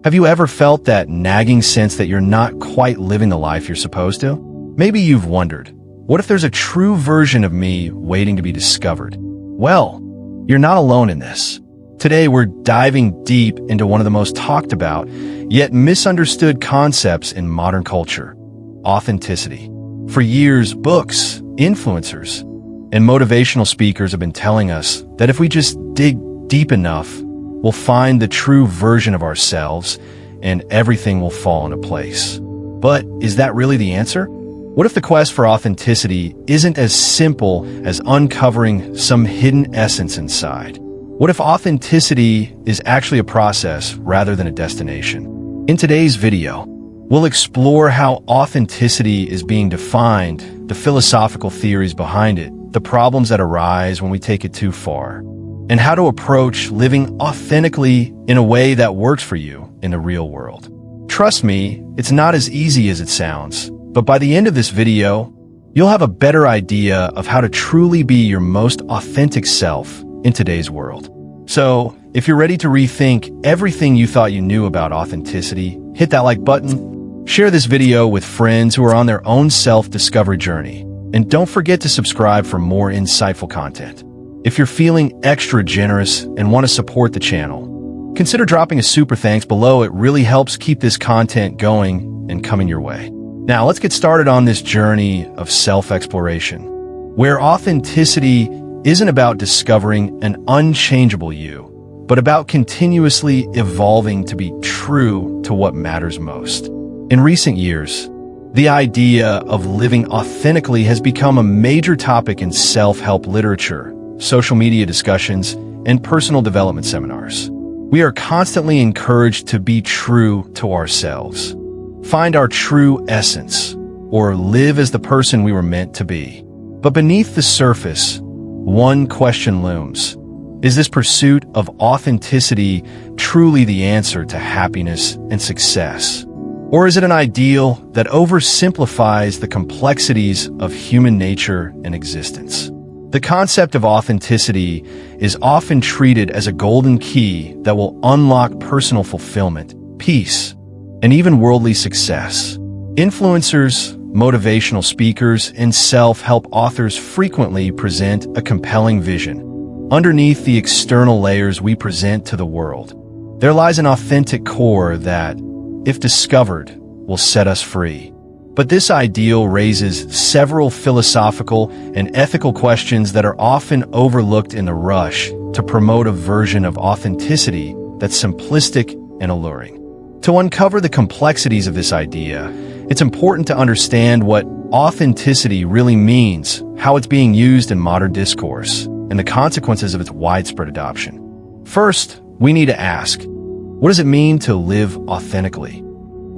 Have you ever felt that nagging sense that you're not quite living the life you're supposed to? Maybe you've wondered, what if there's a true version of me waiting to be discovered? Well, you're not alone in this. Today, we're diving deep into one of the most talked about, yet misunderstood concepts in modern culture: authenticity. For years, books, influencers, and motivational speakers have been telling us that if we just dig deep enough, we'll find the true version of ourselves and everything will fall into place. But is that really the answer? What if the quest for authenticity isn't as simple as uncovering some hidden essence inside? What if authenticity is actually a process rather than a destination? In today's video, we'll explore how authenticity is being defined, the philosophical theories behind it, the problems that arise when we take it too far, and how to approach living authentically in a way that works for you in the real world. Trust me, it's not as easy as it sounds, but by the end of this video, you'll have a better idea of how to truly be your most authentic self in today's world. So, if you're ready to rethink everything you thought you knew about authenticity, hit that like button, share this video with friends who are on their own self-discovery journey, and don't forget to subscribe for more insightful content. If you're feeling extra generous and want to support the channel, consider dropping a super thanks below. It really helps keep this content going and coming your way. Now, let's get started on this journey of self-exploration, where authenticity isn't about discovering an unchangeable you, but about continuously evolving to be true to what matters most. In recent years, the idea of living authentically has become a major topic in self-help literature, social media discussions, and personal development seminars. We are constantly encouraged to be true to ourselves, find our true essence, or live as the person we were meant to be. But beneath the surface, one question looms: is this pursuit of authenticity truly the answer to happiness and success? Or is it an ideal that oversimplifies the complexities of human nature and existence? The concept of authenticity is often treated as a golden key that will unlock personal fulfillment, peace, and even worldly success. Influencers, motivational speakers, and self-help authors frequently present a compelling vision. Underneath the external layers we present to the world, there lies an authentic core that, if discovered, will set us free. But this ideal raises several philosophical and ethical questions that are often overlooked in the rush to promote a version of authenticity that's simplistic and alluring. To uncover the complexities of this idea, it's important to understand what authenticity really means, how it's being used in modern discourse, and the consequences of its widespread adoption. First, we need to ask, what does it mean to live authentically?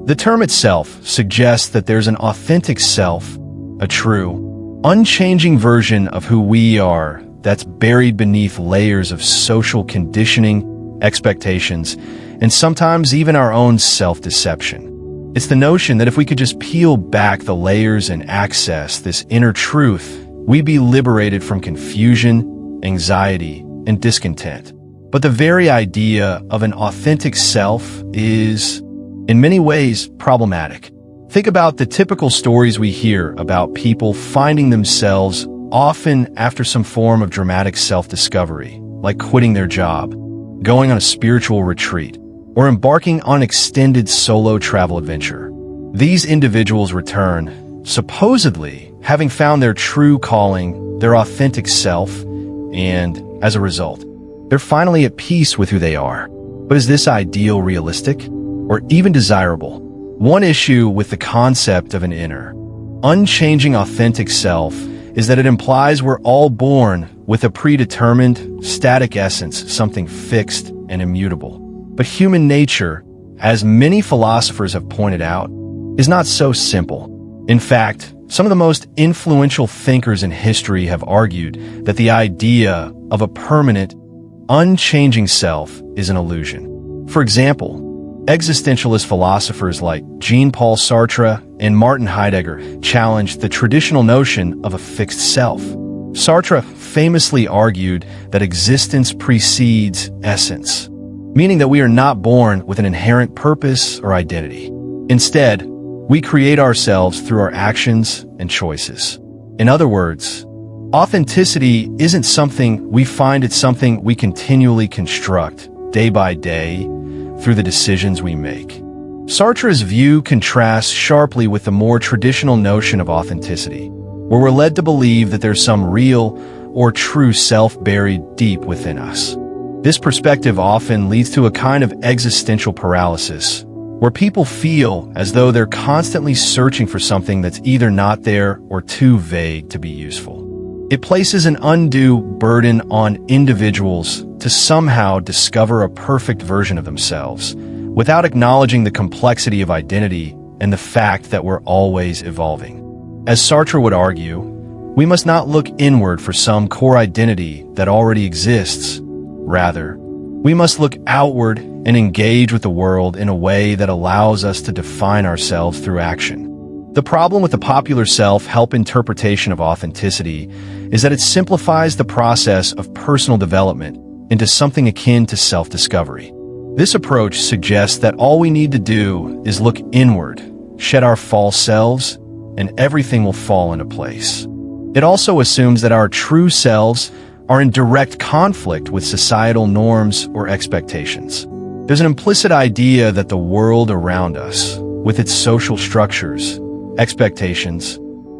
The term itself suggests that there's an authentic self, a true, unchanging version of who we are that's buried beneath layers of social conditioning, expectations, and sometimes even our own self-deception. It's the notion that if we could just peel back the layers and access this inner truth, we'd be liberated from confusion, anxiety, and discontent. But the very idea of an authentic self is, in many ways, problematic. Think about the typical stories we hear about people finding themselves often after some form of dramatic self-discovery, like quitting their job, going on a spiritual retreat, or embarking on an extended solo travel adventure. These individuals return, supposedly having found their true calling, their authentic self, and, as a result, they're finally at peace with who they are. But is this ideal realistic, or even desirable? One issue with the concept of an inner, unchanging authentic self is that it implies we're all born with a predetermined, static essence, something fixed and immutable. But human nature, as many philosophers have pointed out, is not so simple. In fact, some of the most influential thinkers in history have argued that the idea of a permanent, unchanging self is an illusion. For example, existentialist philosophers like Jean-Paul Sartre and Martin Heidegger challenged the traditional notion of a fixed self. Sartre famously argued that existence precedes essence, meaning that we are not born with an inherent purpose or identity. Instead, we create ourselves through our actions and choices. In other words, authenticity isn't something we find, it's something we continually construct, day by day, through the decisions we make. Sartre's view contrasts sharply with the more traditional notion of authenticity, where we're led to believe that there's some real or true self buried deep within us. This perspective often leads to a kind of existential paralysis, where people feel as though they're constantly searching for something that's either not there or too vague to be useful. It places an undue burden on individuals to somehow discover a perfect version of themselves, without acknowledging the complexity of identity and the fact that we're always evolving. As Sartre would argue, we must not look inward for some core identity that already exists. Rather, we must look outward and engage with the world in a way that allows us to define ourselves through action. The problem with the popular self-help interpretation of authenticity is that it simplifies the process of personal development into something akin to self-discovery. This approach suggests that all we need to do is look inward, shed our false selves, and everything will fall into place. It also assumes that our true selves are in direct conflict with societal norms or expectations. There's an implicit idea that the world around us, with its social structures, expectations,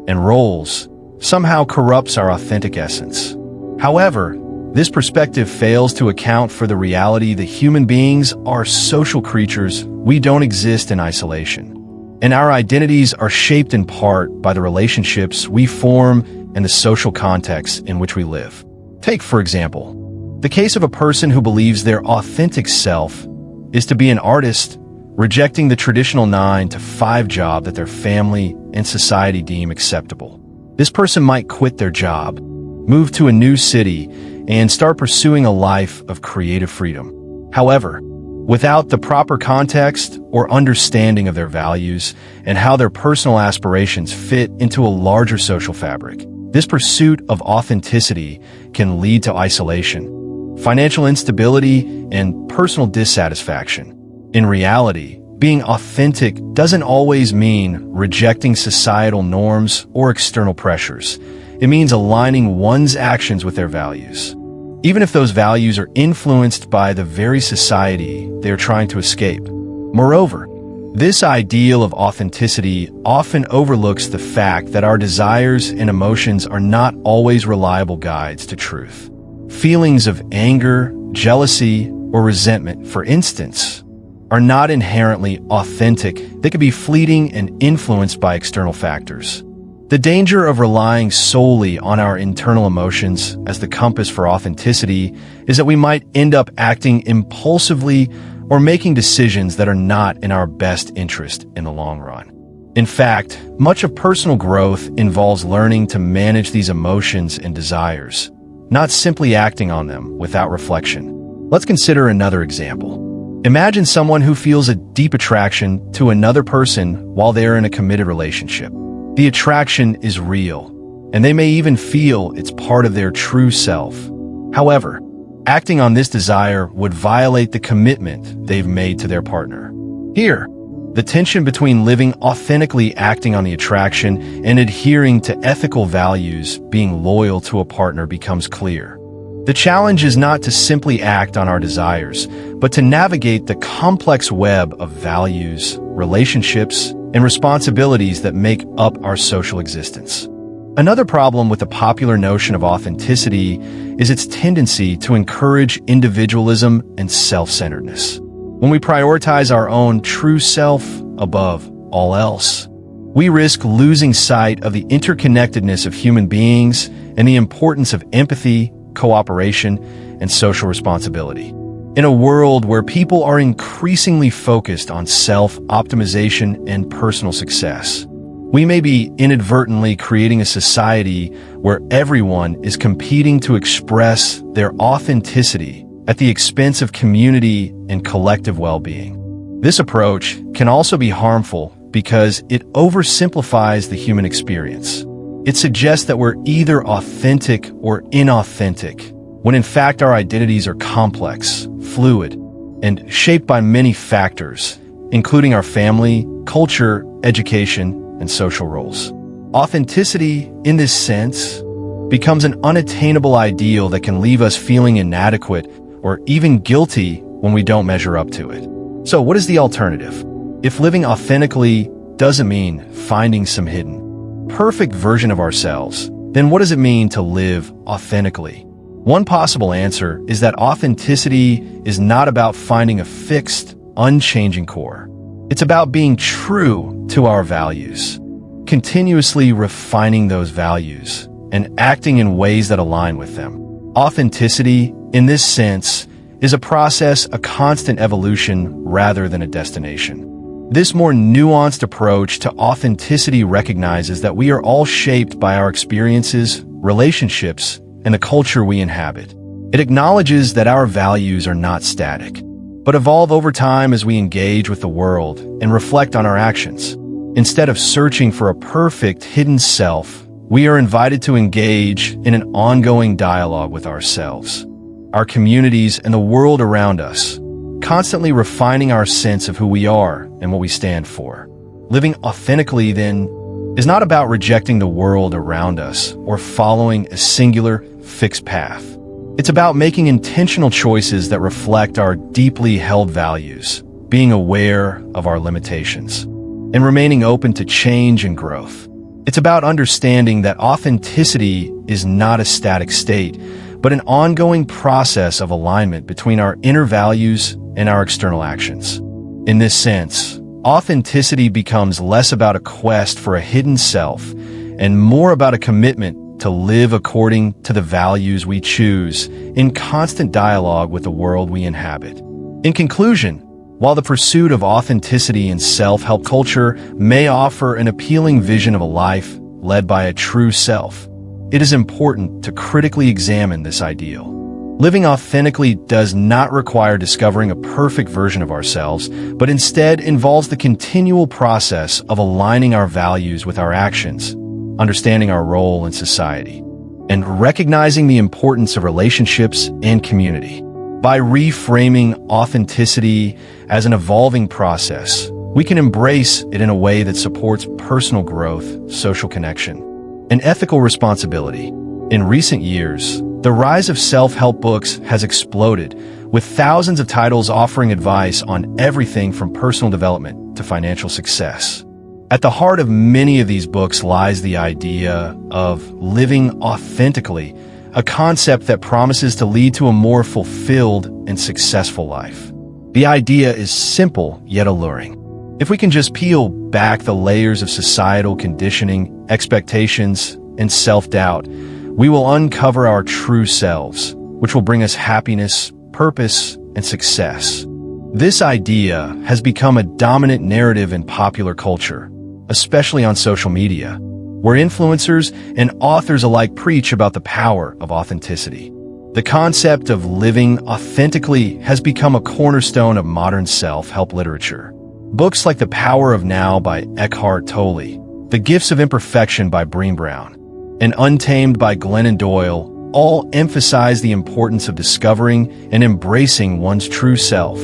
and roles, somehow corrupts our authentic essence. However, this perspective fails to account for the reality that human beings are social creatures. We don't exist in isolation, and our identities are shaped in part by the relationships we form and the social context in which we live. Take, for example, the case of a person who believes their authentic self is to be an artist, rejecting the traditional 9-to-5 job that their family and society deem acceptable. This person might quit their job, move to a new city, and start pursuing a life of creative freedom. However, without the proper context or understanding of their values and how their personal aspirations fit into a larger social fabric, this pursuit of authenticity can lead to isolation, financial instability, and personal dissatisfaction. In reality, being authentic doesn't always mean rejecting societal norms or external pressures. It means aligning one's actions with their values, even if those values are influenced by the very society they are trying to escape. Moreover, this ideal of authenticity often overlooks the fact that our desires and emotions are not always reliable guides to truth. Feelings of anger, jealousy, or resentment, for instance, are not inherently authentic. They can be fleeting and influenced by external factors. The danger of relying solely on our internal emotions as the compass for authenticity is that we might end up acting impulsively or making decisions that are not in our best interest in the long run. In fact, much of personal growth involves learning to manage these emotions and desires, not simply acting on them without reflection. Let's consider another example. Imagine someone who feels a deep attraction to another person while they are in a committed relationship. The attraction is real, and they may even feel it's part of their true self. However, acting on this desire would violate the commitment they've made to their partner. Here, the tension between living authentically, acting on the attraction, and adhering to ethical values, being loyal to a partner, becomes clear. The challenge is not to simply act on our desires, but to navigate the complex web of values, relationships, and responsibilities that make up our social existence. Another problem with the popular notion of authenticity is its tendency to encourage individualism and self-centeredness. When we prioritize our own true self above all else, we risk losing sight of the interconnectedness of human beings and the importance of empathy, cooperation, and social responsibility. In a world where people are increasingly focused on self-optimization and personal success, we may be inadvertently creating a society where everyone is competing to express their authenticity at the expense of community and collective well-being. This approach can also be harmful because it oversimplifies the human experience. It suggests that we're either authentic or inauthentic, when in fact our identities are complex, fluid, and shaped by many factors, including our family, culture, education, and social roles. Authenticity, in this sense, becomes an unattainable ideal that can leave us feeling inadequate or even guilty when we don't measure up to it. So what is the alternative? If living authentically doesn't mean finding some hidden, perfect version of ourselves, then what does it mean to live authentically? One possible answer is that authenticity is not about finding a fixed, unchanging core. It's about being true to our values, continuously refining those values, and acting in ways that align with them. Authenticity, in this sense, is a process, a constant evolution rather than a destination. This more nuanced approach to authenticity recognizes that we are all shaped by our experiences, relationships, and the culture we inhabit. It acknowledges that our values are not static, but evolve over time as we engage with the world and reflect on our actions. Instead of searching for a perfect, hidden self, we are invited to engage in an ongoing dialogue with ourselves, our communities, and the world around us, constantly refining our sense of who we are and what we stand for. Living authentically, then, is not about rejecting the world around us or following a singular, fixed path. It's about making intentional choices that reflect our deeply held values, being aware of our limitations, and remaining open to change and growth. It's about understanding that authenticity is not a static state, but an ongoing process of alignment between our inner values and our external actions. In this sense, authenticity becomes less about a quest for a hidden self and more about a commitment to live according to the values we choose in constant dialogue with the world we inhabit. In conclusion, while the pursuit of authenticity in self-help culture may offer an appealing vision of a life led by a true self, it is important to critically examine this ideal. Living authentically does not require discovering a perfect version of ourselves, but instead involves the continual process of aligning our values with our actions, understanding our role in society, and recognizing the importance of relationships and community. By reframing authenticity as an evolving process, we can embrace it in a way that supports personal growth, social connection, and ethical responsibility. In recent years, the rise of self-help books has exploded, with thousands of titles offering advice on everything from personal development to financial success. At the heart of many of these books lies the idea of living authentically, a concept that promises to lead to a more fulfilled and successful life. The idea is simple yet alluring. If we can just peel back the layers of societal conditioning, expectations, and self-doubt, we will uncover our true selves, which will bring us happiness, purpose, and success. This idea has become a dominant narrative in popular culture, especially on social media, where influencers and authors alike preach about the power of authenticity. The concept of living authentically has become a cornerstone of modern self-help literature. Books like The Power of Now by Eckhart Tolle, The Gifts of Imperfection by Brené Brown, and Untamed by Glennon Doyle all emphasize the importance of discovering and embracing one's true self.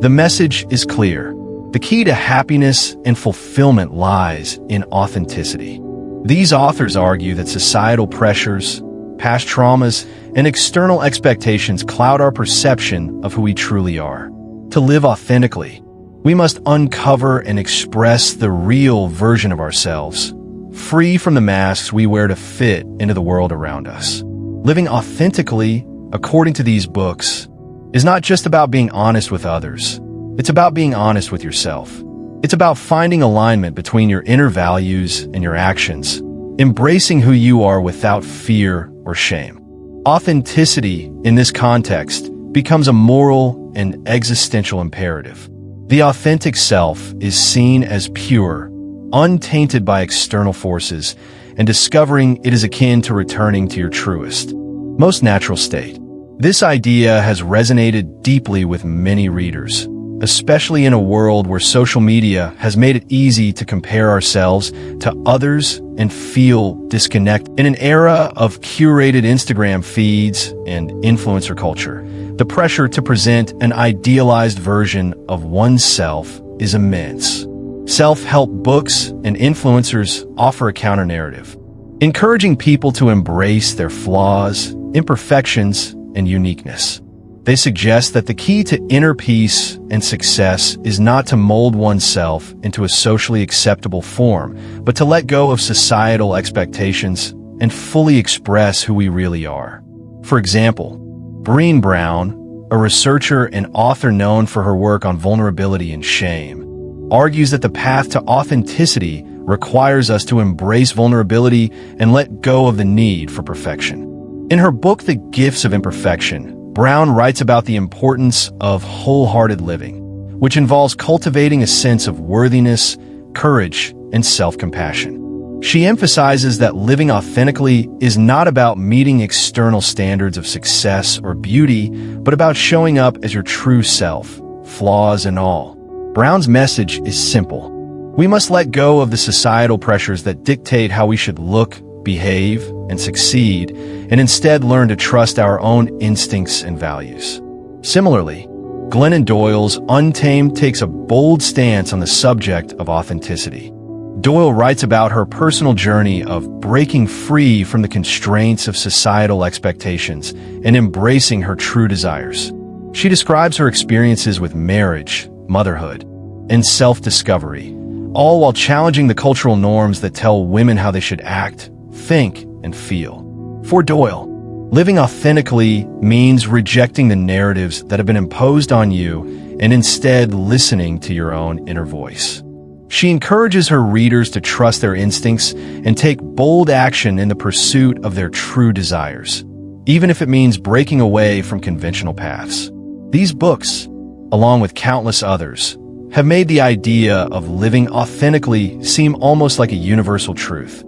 The message is clear. The key to happiness and fulfillment lies in authenticity. These authors argue that societal pressures, past traumas, and external expectations cloud our perception of who we truly are. To live authentically, we must uncover and express the real version of ourselves, free from the masks we wear to fit into the world around us. Living authentically, according to these books, is not just about being honest with others. It's about being honest with yourself. It's about finding alignment between your inner values and your actions, embracing who you are without fear or shame. Authenticity, in this context, becomes a moral and existential imperative. The authentic self is seen as pure, untainted by external forces, and discovering it is akin to returning to your truest, most natural state. This idea has resonated deeply with many readers, especially in a world where social media has made it easy to compare ourselves to others and feel disconnected. In an era of curated Instagram feeds and influencer culture, The pressure to present an idealized version of oneself is immense. Self-help books and influencers offer a counter-narrative, encouraging people to embrace their flaws, imperfections, and uniqueness. They suggest that the key to inner peace and success is not to mold oneself into a socially acceptable form, but to let go of societal expectations and fully express who we really are. For example, Brené Brown, a researcher and author known for her work on vulnerability and shame, argues that the path to authenticity requires us to embrace vulnerability and let go of the need for perfection. In her book, The Gifts of Imperfection, Brown writes about the importance of wholehearted living, which involves cultivating a sense of worthiness, courage, and self-compassion. She emphasizes that living authentically is not about meeting external standards of success or beauty, but about showing up as your true self, flaws and all. Brown's message is simple. We must let go of the societal pressures that dictate how we should look, behave, and succeed, and instead learn to trust our own instincts and values. Similarly, Glennon Doyle's Untamed takes a bold stance on the subject of authenticity. Doyle writes about her personal journey of breaking free from the constraints of societal expectations and embracing her true desires. She describes her experiences with marriage, motherhood, and self-discovery, all while challenging the cultural norms that tell women how they should act, think, and feel. For Doyle, living authentically means rejecting the narratives that have been imposed on you and instead listening to your own inner voice. She encourages her readers to trust their instincts and take bold action in the pursuit of their true desires, even if it means breaking away from conventional paths. These books, along with countless others, have made the idea of living authentically seem almost like a universal truth.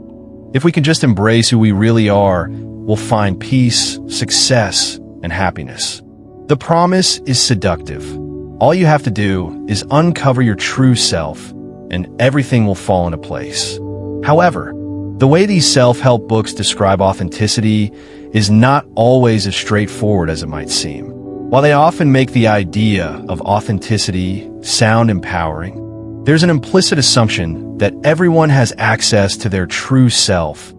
If we can just embrace who we really are, we'll find peace, success, and happiness. The promise is seductive. All you have to do is uncover your true self, and everything will fall into place. However, the way these self-help books describe authenticity is not always as straightforward as it might seem. While they often make the idea of authenticity sound empowering, there's an implicit assumption that everyone has access to their true self,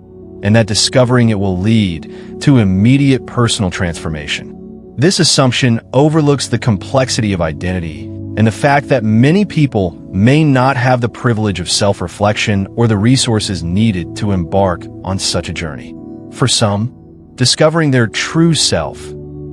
and that discovering it will lead to immediate personal transformation. This assumption overlooks the complexity of identity and the fact that many people may not have the privilege of self-reflection or the resources needed to embark on such a journey. For some, discovering their true self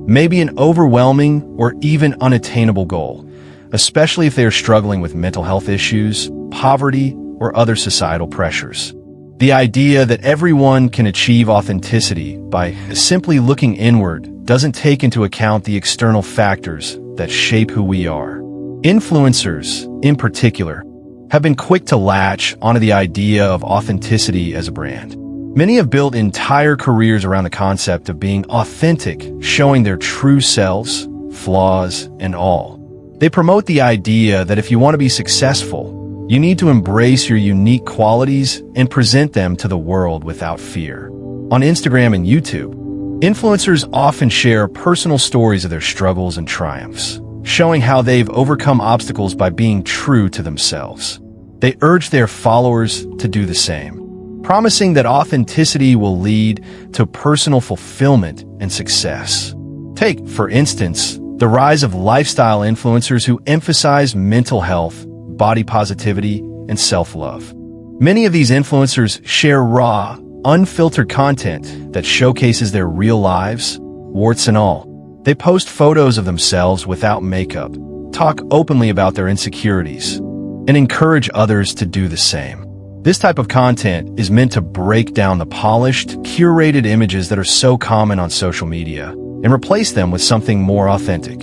may be an overwhelming or even unattainable goal, especially if they are struggling with mental health issues, poverty, or other societal pressures. The idea that everyone can achieve authenticity by simply looking inward doesn't take into account the external factors that shape who we are. Influencers, in particular, have been quick to latch onto the idea of authenticity as a brand. Many have built entire careers around the concept of being authentic, showing their true selves, flaws, and all. They promote the idea that if you want to be successful, you need to embrace your unique qualities and present them to the world without fear. On Instagram and YouTube, influencers often share personal stories of their struggles and triumphs, showing how they've overcome obstacles by being true to themselves. They urge their followers to do the same, promising that authenticity will lead to personal fulfillment and success. Take, for instance, the rise of lifestyle influencers who emphasize mental health, body positivity, and self-love. Many of these influencers share raw, unfiltered content that showcases their real lives, warts and all. They post photos of themselves without makeup, talk openly about their insecurities, and encourage others to do the same. This type of content is meant to break down the polished, curated images that are so common on social media and replace them with something more authentic.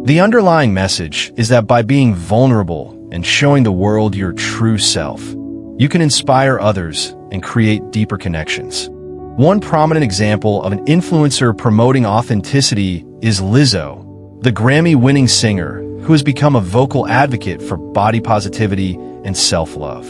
The underlying message is that by being vulnerable and showing the world your true self, you can inspire others and create deeper connections. One prominent example of an influencer promoting authenticity is Lizzo, the Grammy-winning singer who has become a vocal advocate for body positivity and self-love.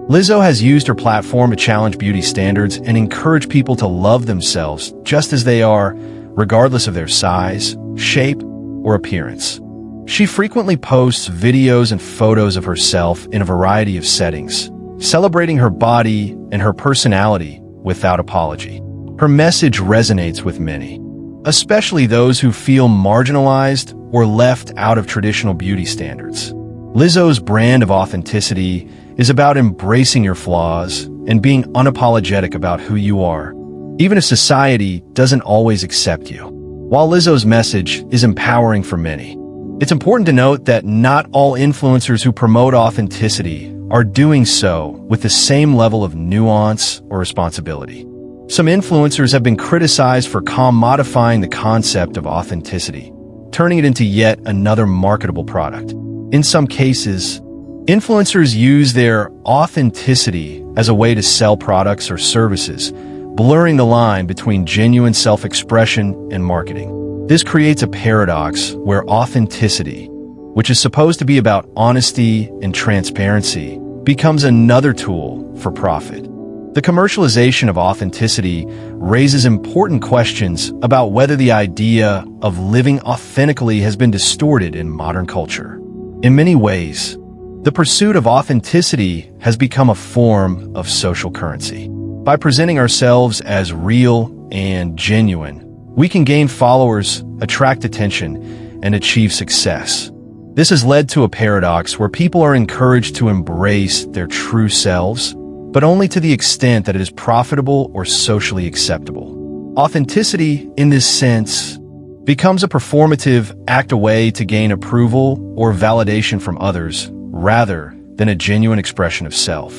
Lizzo has used her platform to challenge beauty standards and encourage people to love themselves just as they are, regardless of their size, shape, or appearance. She frequently posts videos and photos of herself in a variety of settings, celebrating her body and her personality without apology. Her message resonates with many, especially those who feel marginalized or left out of traditional beauty standards. Lizzo's brand of authenticity is about embracing your flaws and being unapologetic about who you are, even if society doesn't always accept you. While Lizzo's message is empowering for many, it's important to note that not all influencers who promote authenticity are doing so with the same level of nuance or responsibility. Some influencers have been criticized for commodifying the concept of authenticity, turning it into yet another marketable product. In some cases, influencers use their authenticity as a way to sell products or services, blurring the line between genuine self-expression and marketing. This creates a paradox where authenticity, which is supposed to be about honesty and transparency, becomes another tool for profit. The commercialization of authenticity raises important questions about whether the idea of living authentically has been distorted in modern culture. In many ways, the pursuit of authenticity has become a form of social currency. By presenting ourselves as real and genuine, we can gain followers, attract attention, and achieve success. This has led to a paradox where people are encouraged to embrace their true selves, but only to the extent that it is profitable or socially acceptable. Authenticity, in this sense, becomes a performative act, a way to gain approval or validation from others, rather than a genuine expression of self.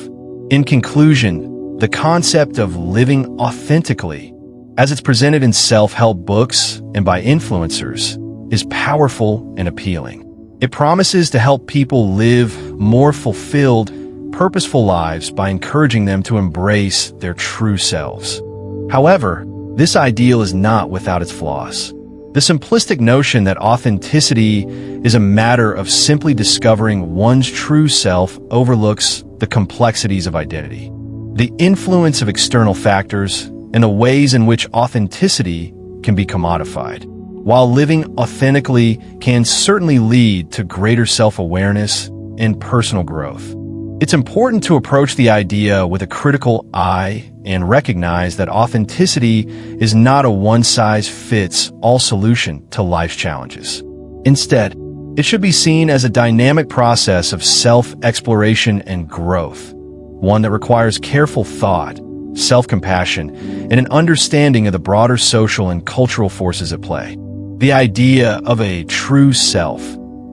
In conclusion, the concept of living authentically, as it's presented in self-help books and by influencers, is powerful and appealing. It promises to help people live more fulfilled, purposeful lives by encouraging them to embrace their true selves. However, this ideal is not without its flaws. The simplistic notion that authenticity is a matter of simply discovering one's true self overlooks the complexities of identity, the influence of external factors, and the ways in which authenticity can be commodified. While living authentically can certainly lead to greater self-awareness and personal growth, it's important to approach the idea with a critical eye and recognize that authenticity is not a one-size-fits-all solution to life's challenges. Instead, it should be seen as a dynamic process of self-exploration and growth, one that requires careful thought, self-compassion, and an understanding of the broader social and cultural forces at play. The idea of a true self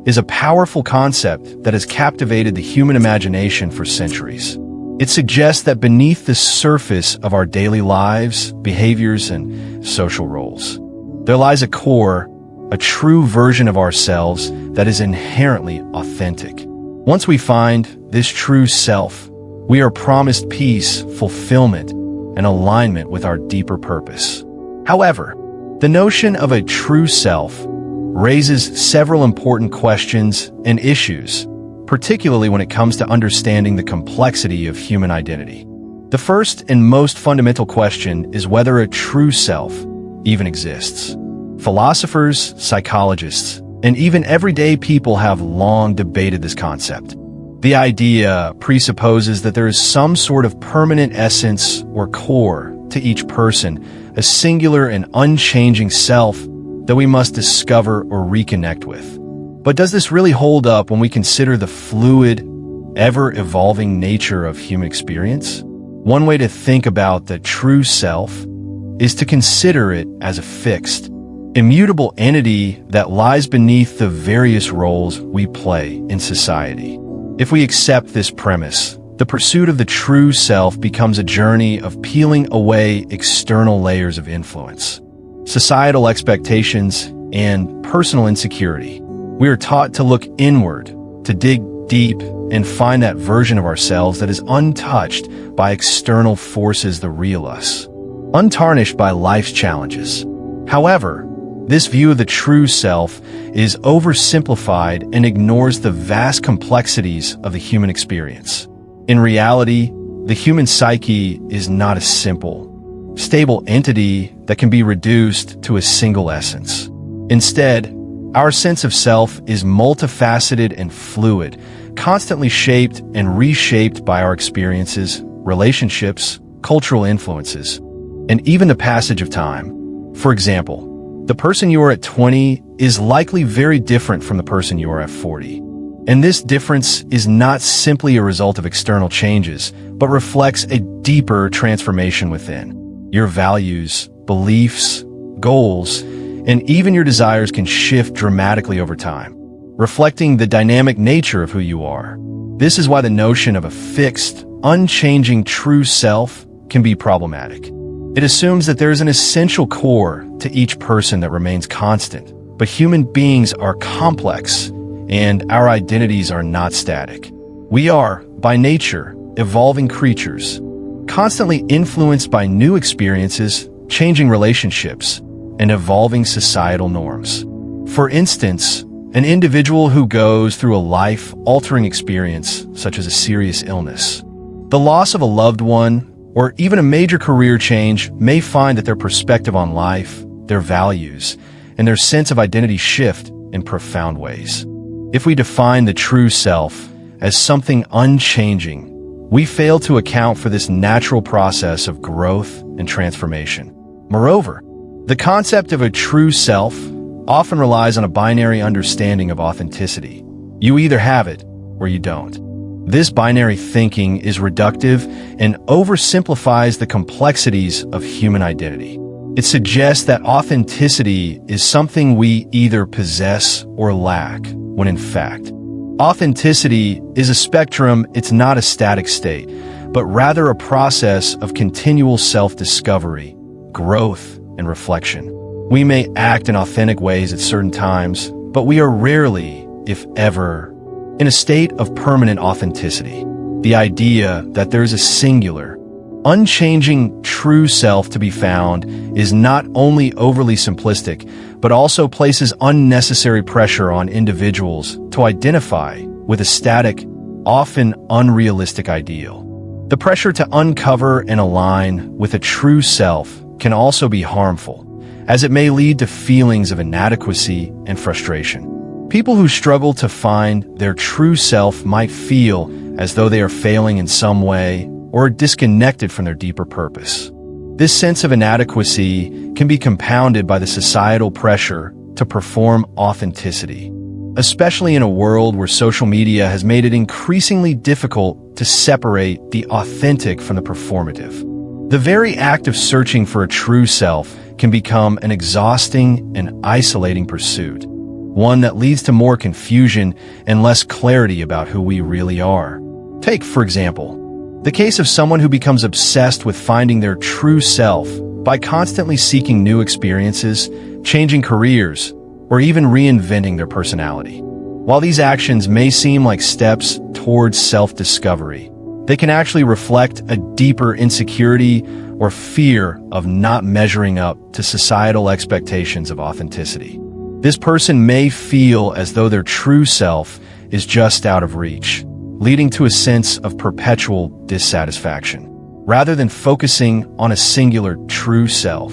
is a powerful concept that has captivated the human imagination for centuries. It suggests that beneath the surface of our daily lives, behaviors, and social roles, there lies a core, a true version of ourselves that is inherently authentic. Once we find this true self, we are promised peace, fulfillment, and alignment with our deeper purpose. However, the notion of a true self raises several important questions and issues, particularly when it comes to understanding the complexity of human identity. The first and most fundamental question is whether a true self even exists. Philosophers, psychologists, and even everyday people have long debated this concept. The idea presupposes that there is some sort of permanent essence or core to each person, a singular and unchanging self that we must discover or reconnect with. But does this really hold up when we consider the fluid, ever-evolving nature of human experience? One way to think about the true self is to consider it as a fixed, immutable entity that lies beneath the various roles we play in society. If we accept this premise, the pursuit of the true self becomes a journey of peeling away external layers of influence, societal expectations, and personal insecurity. We are taught to look inward, to dig deep, and find that version of ourselves that is untouched by external forces, the real us, untarnished by life's challenges. However, this view of the true self is oversimplified and ignores the vast complexities of the human experience. In reality, the human psyche is not a simple, stable entity that can be reduced to a single essence. Instead, Our sense of self is multifaceted and fluid, constantly shaped and reshaped by our experiences, relationships, cultural influences, and even the passage of time. For example, the person you are at 20 is likely very different from the person you are at 40. And this difference is not simply a result of external changes, but reflects a deeper transformation within. Your values, beliefs, goals, and even your desires can shift dramatically over time, reflecting the dynamic nature of who you are. This is why the notion of a fixed, unchanging true self can be problematic. It assumes that there is an essential core to each person that remains constant, but human beings are complex, and our identities are not static. We are, by nature, evolving creatures, constantly influenced by new experiences, changing relationships, and evolving societal norms. For instance, an individual who goes through a life-altering experience, such as a serious illness, the loss of a loved one, or even a major career change may find that their perspective on life, their values, and their sense of identity shift in profound ways. If we define the true self as something unchanging, we fail to account for this natural process of growth and transformation. Moreover, the concept of a true self often relies on a binary understanding of authenticity. You either have it or you don't. This binary thinking is reductive and oversimplifies the complexities of human identity. It suggests that authenticity is something we either possess or lack, when in fact, authenticity is a spectrum. It's not a static state, but rather a process of continual self-discovery, growth, and reflection. We may act in authentic ways at certain times, but we are rarely, if ever, in a state of permanent authenticity. The idea that there is a singular, unchanging true self to be found is not only overly simplistic, but also places unnecessary pressure on individuals to identify with a static, often unrealistic ideal. The pressure to uncover and align with a true self can also be harmful, as it may lead to feelings of inadequacy and frustration. People who struggle to find their true self might feel as though they are failing in some way or are disconnected from their deeper purpose. This sense of inadequacy can be compounded by the societal pressure to perform authenticity, especially in a world where social media has made it increasingly difficult to separate the authentic from the performative. The very act of searching for a true self can become an exhausting and isolating pursuit, one that leads to more confusion and less clarity about who we really are. Take, for example, the case of someone who becomes obsessed with finding their true self by constantly seeking new experiences, changing careers, or even reinventing their personality. While these actions may seem like steps towards self-discovery, they can actually reflect a deeper insecurity or fear of not measuring up to societal expectations of authenticity. This person may feel as though their true self is just out of reach, leading to a sense of perpetual dissatisfaction. Rather than focusing on a singular true self,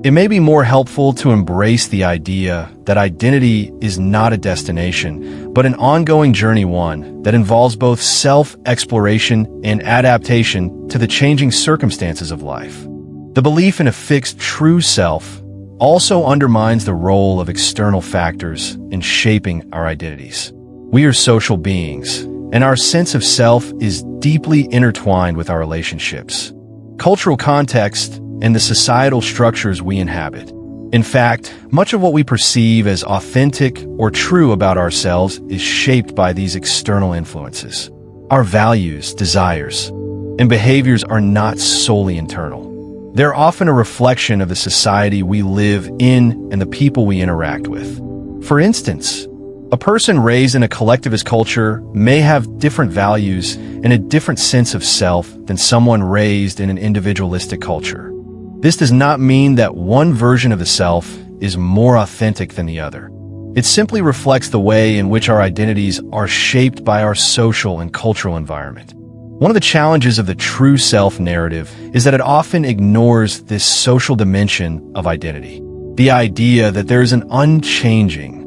it may be more helpful to embrace the idea that identity is not a destination, but an ongoing journey, one that involves both self-exploration and adaptation to the changing circumstances of life. The belief in a fixed true self also undermines the role of external factors in shaping our identities. We are social beings, and our sense of self is deeply intertwined with our relationships, cultural context, and the societal structures we inhabit. In fact, much of what we perceive as authentic or true about ourselves is shaped by these external influences. Our values, desires, and behaviors are not solely internal. They're often a reflection of the society we live in and the people we interact with. For instance, a person raised in a collectivist culture may have different values and a different sense of self than someone raised in an individualistic culture. This does not mean that one version of the self is more authentic than the other. It simply reflects the way in which our identities are shaped by our social and cultural environment. One of the challenges of the true self narrative is that it often ignores this social dimension of identity. The idea that there is an unchanging,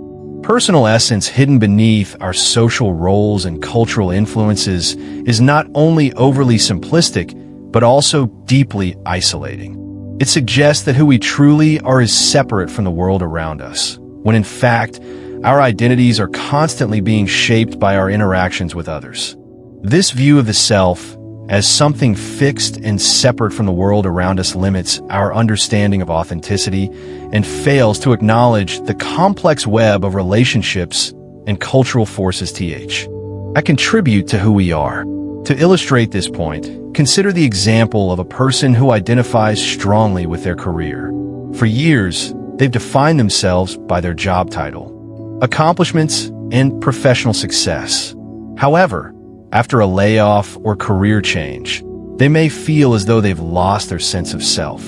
personal essence hidden beneath our social roles and cultural influences is not only overly simplistic, but also deeply isolating. It suggests that who we truly are is separate from the world around us, when in fact, our identities are constantly being shaped by our interactions with others. This view of the self as something fixed and separate from the world around us limits our understanding of authenticity and fails to acknowledge the complex web of relationships and cultural forces that contribute to who we are. To illustrate this point, consider the example of a person who identifies strongly with their career. For years, they've defined themselves by their job title, accomplishments, and professional success. However, after a layoff or career change, they may feel as though they've lost their sense of self.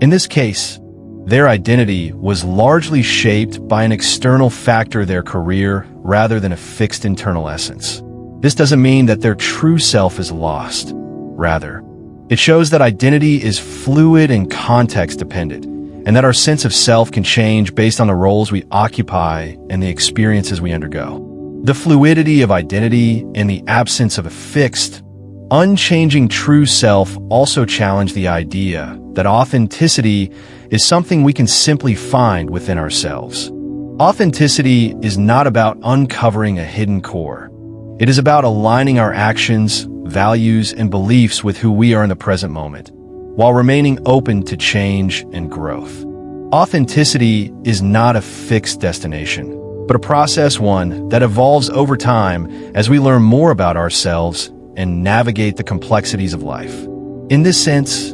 In this case, their identity was largely shaped by an external factor, their career, rather than a fixed internal essence. This doesn't mean that their true self is lost. Rather, it shows that identity is fluid and context-dependent, and that our sense of self can change based on the roles we occupy and the experiences we undergo. The fluidity of identity and the absence of a fixed, unchanging true self also challenge the idea that authenticity is something we can simply find within ourselves. Authenticity is not about uncovering a hidden core. It is about aligning our actions, values, and beliefs with who we are in the present moment, while remaining open to change and growth. Authenticity is not a fixed destination, but a process, one that evolves over time as we learn more about ourselves and navigate the complexities of life. In this sense,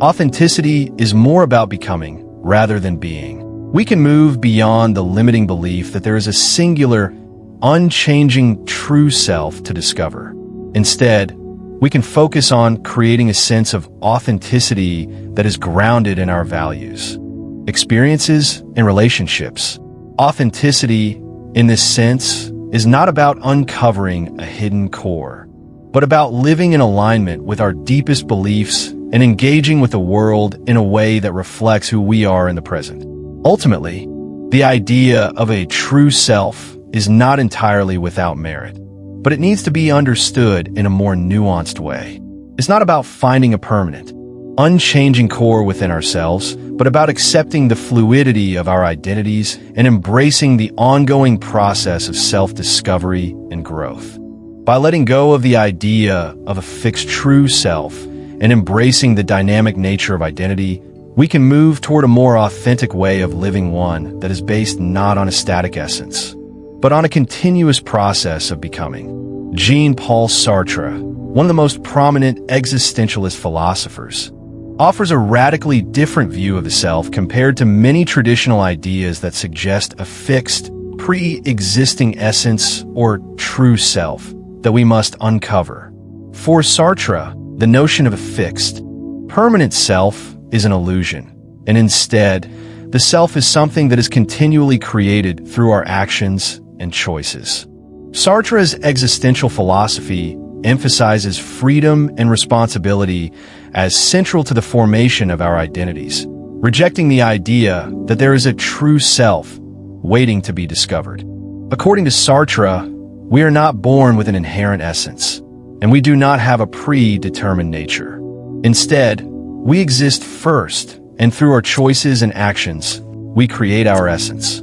authenticity is more about becoming rather than being. We can move beyond the limiting belief that there is a singular, unchanging true self to discover. Instead, we can focus on creating a sense of authenticity that is grounded in our values, experiences, and relationships. Authenticity, in this sense, is not about uncovering a hidden core, but about living in alignment with our deepest beliefs and engaging with the world in a way that reflects who we are in the present. Ultimately, the idea of a true self is not entirely without merit, but it needs to be understood in a more nuanced way. It's not about finding a permanent, unchanging core within ourselves, but about accepting the fluidity of our identities and embracing the ongoing process of self-discovery and growth. By letting go of the idea of a fixed true self and embracing the dynamic nature of identity, we can move toward a more authentic way of living, one that is based not on a static essence, but on a continuous process of becoming. Jean-Paul Sartre, one of the most prominent existentialist philosophers, offers a radically different view of the self compared to many traditional ideas that suggest a fixed, pre-existing essence or true self that we must uncover. For Sartre, the notion of a fixed, permanent self is an illusion, and instead, the self is something that is continually created through our actions and choices. Sartre's existential philosophy emphasizes freedom and responsibility as central to the formation of our identities, rejecting the idea that there is a true self waiting to be discovered. According to Sartre, we are not born with an inherent essence, and we do not have a predetermined nature. Instead, we exist first, and through our choices and actions, we create our essence.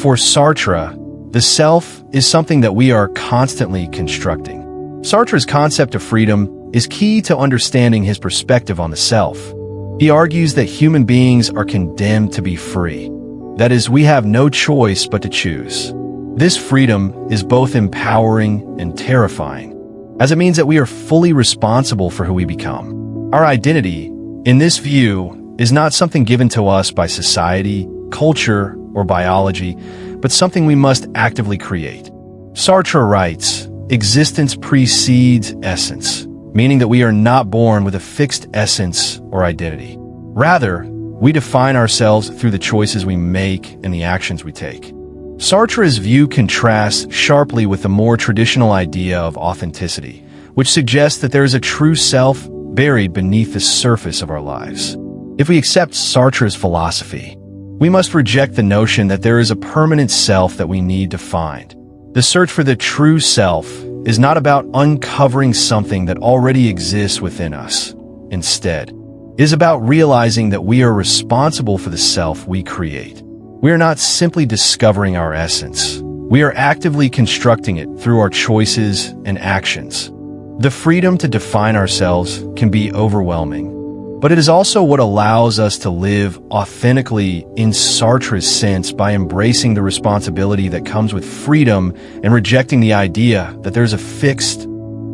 For Sartre, the self is something that we are constantly constructing. Sartre's concept of freedom is key to understanding his perspective on the self. He argues that human beings are condemned to be free. That is, we have no choice but to choose. This freedom is both empowering and terrifying, as it means that we are fully responsible for who we become. Our identity, in this view, is not something given to us by society, culture, or biology, but something we must actively create. Sartre writes, "Existence precedes essence," meaning that we are not born with a fixed essence or identity. Rather, we define ourselves through the choices we make and the actions we take. Sartre's view contrasts sharply with the more traditional idea of authenticity, which suggests that there is a true self buried beneath the surface of our lives. If we accept Sartre's philosophy, We must reject the notion that there is a permanent self that we need to find. The search for the true self is not about uncovering something that already exists within us. Instead, it is about realizing that we are responsible for the self we create. We are not simply discovering our essence. We are actively constructing it through our choices and actions. The freedom to define ourselves can be overwhelming, but it is also what allows us to live authentically in Sartre's sense by embracing the responsibility that comes with freedom and rejecting the idea that there's a fixed,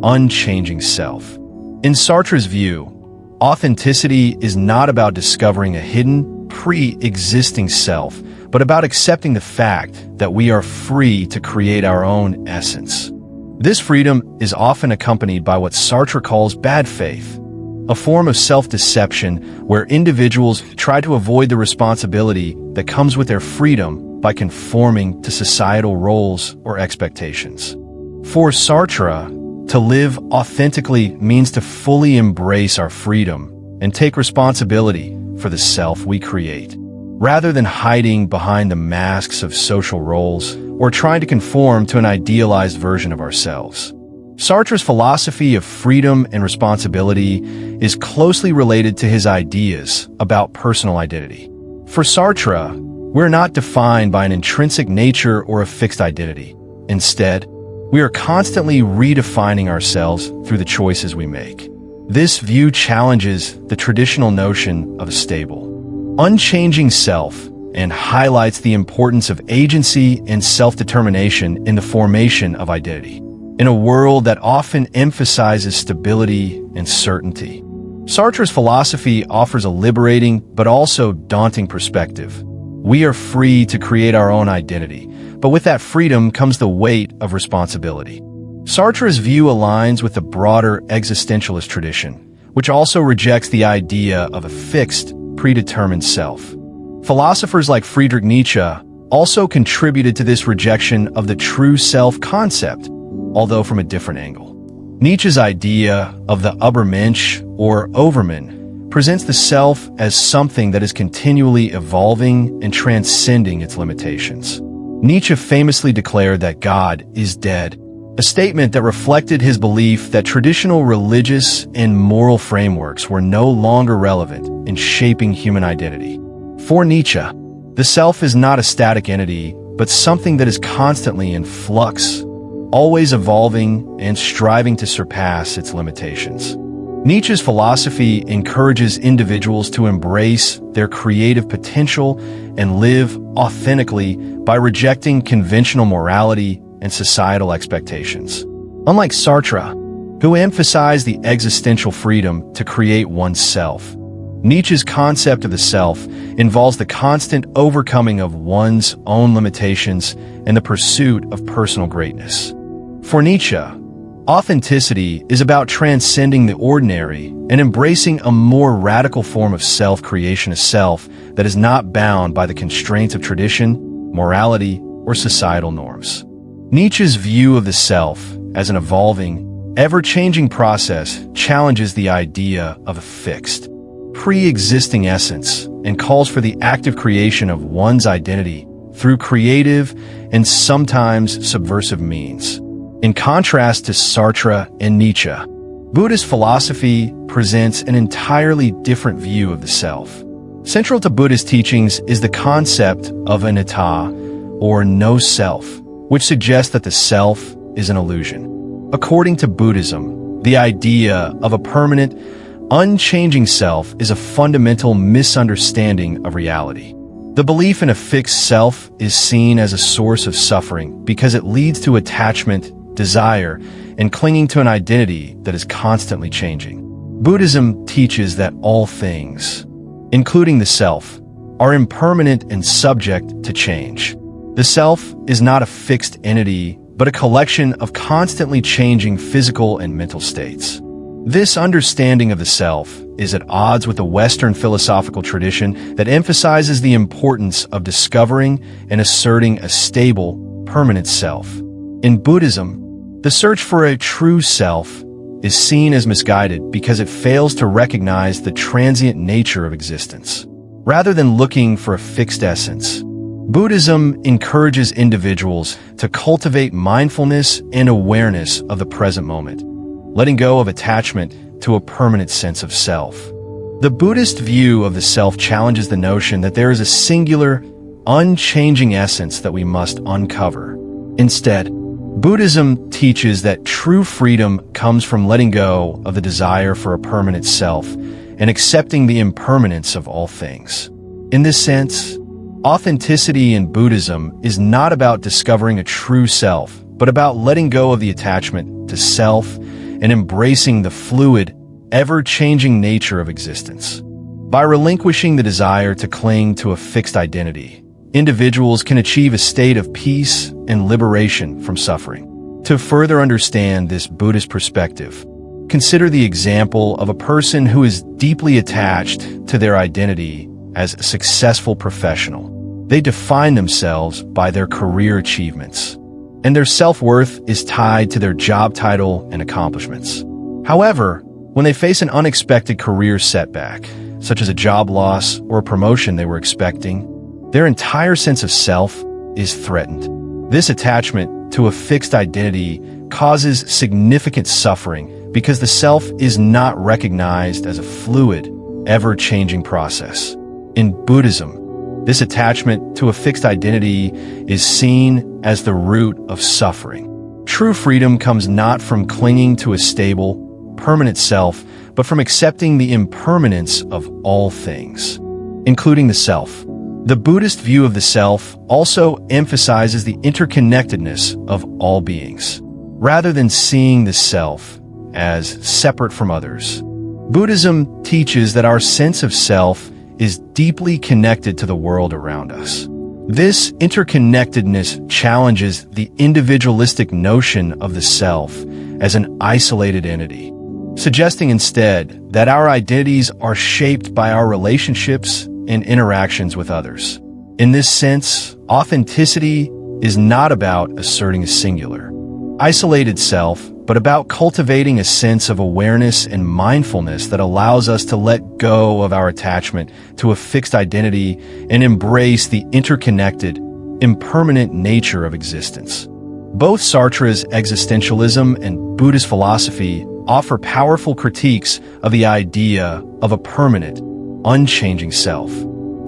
unchanging self. In Sartre's view, authenticity is not about discovering a hidden, pre-existing self, but about accepting the fact that we are free to create our own essence. This freedom is often accompanied by what Sartre calls bad faith, a form of self-deception where individuals try to avoid the responsibility that comes with their freedom by conforming to societal roles or expectations. For Sartre, to live authentically means to fully embrace our freedom and take responsibility for the self we create, rather than hiding behind the masks of social roles or trying to conform to an idealized version of ourselves. Sartre's philosophy of freedom and responsibility is closely related to his ideas about personal identity. For Sartre, we're not defined by an intrinsic nature or a fixed identity. Instead, we are constantly redefining ourselves through the choices we make. This view challenges the traditional notion of a stable, unchanging self and highlights the importance of agency and self-determination in the formation of identity. In a world that often emphasizes stability and certainty, Sartre's philosophy offers a liberating but also daunting perspective. We are free to create our own identity, but with that freedom comes the weight of responsibility. Sartre's view aligns with the broader existentialist tradition, which also rejects the idea of a fixed, predetermined self. Philosophers like Friedrich Nietzsche also contributed to this rejection of the true self concept, although from a different angle. Nietzsche's idea of the Übermensch or Overman presents the self as something that is continually evolving and transcending its limitations. Nietzsche famously declared that God is dead, a statement that reflected his belief that traditional religious and moral frameworks were no longer relevant in shaping human identity. For Nietzsche, the self is not a static entity, but something that is constantly in flux, always evolving and striving to surpass its limitations. Nietzsche's philosophy encourages individuals to embrace their creative potential and live authentically by rejecting conventional morality and societal expectations. Unlike Sartre, who emphasized the existential freedom to create oneself, Nietzsche's concept of the self involves the constant overcoming of one's own limitations and the pursuit of personal greatness. For Nietzsche, authenticity is about transcending the ordinary and embracing a more radical form of self-creation, a self that is not bound by the constraints of tradition, morality, or societal norms. Nietzsche's view of the self as an evolving, ever-changing process challenges the idea of a fixed, pre-existing essence and calls for the active creation of one's identity through creative and sometimes subversive means. In contrast to Sartre and Nietzsche, Buddhist philosophy presents an entirely different view of the self. Central to Buddhist teachings is the concept of anatta, or no self, which suggests that the self is an illusion. According to Buddhism, the idea of a permanent, unchanging self is a fundamental misunderstanding of reality. The belief in a fixed self is seen as a source of suffering because it leads to attachment, desire, and clinging to an identity that is constantly changing. Buddhism teaches that all things, including the self, are impermanent and subject to change. The self is not a fixed entity, but a collection of constantly changing physical and mental states. This understanding of the self is at odds with the Western philosophical tradition that emphasizes the importance of discovering and asserting a stable, permanent self. In Buddhism, the search for a true self is seen as misguided because it fails to recognize the transient nature of existence. rather than looking for a fixed essence. Buddhism encourages individuals to cultivate mindfulness and awareness of the present moment, letting go of attachment to a permanent sense of self. The Buddhist view of the self challenges the notion that there is a singular, unchanging essence that we must uncover. Instead, Buddhism teaches that true freedom comes from letting go of the desire for a permanent self and accepting the impermanence of all things. In this sense, authenticity in Buddhism is not about discovering a true self, but about letting go of the attachment to self and embracing the fluid, ever-changing nature of existence. By relinquishing the desire to cling to a fixed identity, individuals can achieve a state of peace and liberation from suffering. To further understand this Buddhist perspective, consider the example of a person who is deeply attached to their identity as a successful professional. They define themselves by their career achievements, and their self-worth is tied to their job title and accomplishments. However, when they face an unexpected career setback, such as a job loss or a promotion they were expecting, their entire sense of self is threatened. This attachment to a fixed identity causes significant suffering because the self is not recognized as a fluid, ever-changing process. In Buddhism, this attachment to a fixed identity is seen as the root of suffering. True freedom comes not from clinging to a stable, permanent self, but from accepting the impermanence of all things, including the self. The Buddhist view of the self also emphasizes the interconnectedness of all beings, rather than seeing the self as separate from others. Buddhism teaches that our sense of self is deeply connected to the world around us. This interconnectedness challenges the individualistic notion of the self as an isolated entity, suggesting instead that our identities are shaped by our relationships and interactions with others. In this sense, authenticity is not about asserting a singular, isolated self, but about cultivating a sense of awareness and mindfulness that allows us to let go of our attachment to a fixed identity and embrace the interconnected, impermanent nature of existence. Both Sartre's Existentialism and Buddhist philosophy offer powerful critiques of the idea of a permanent, unchanging self.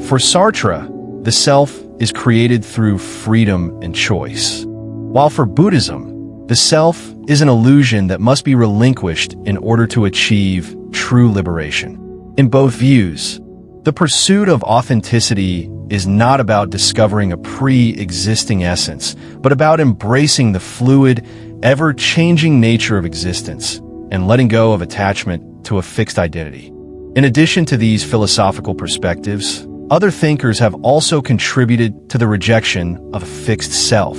For Sartre, the self is created through freedom and choice, while for Buddhism, the self is an illusion that must be relinquished in order to achieve true liberation. In both views, the pursuit of authenticity is not about discovering a pre-existing essence, but about embracing the fluid, ever-changing nature of existence and letting go of attachment to a fixed identity. In addition to these philosophical perspectives, other thinkers have also contributed to the rejection of a fixed self.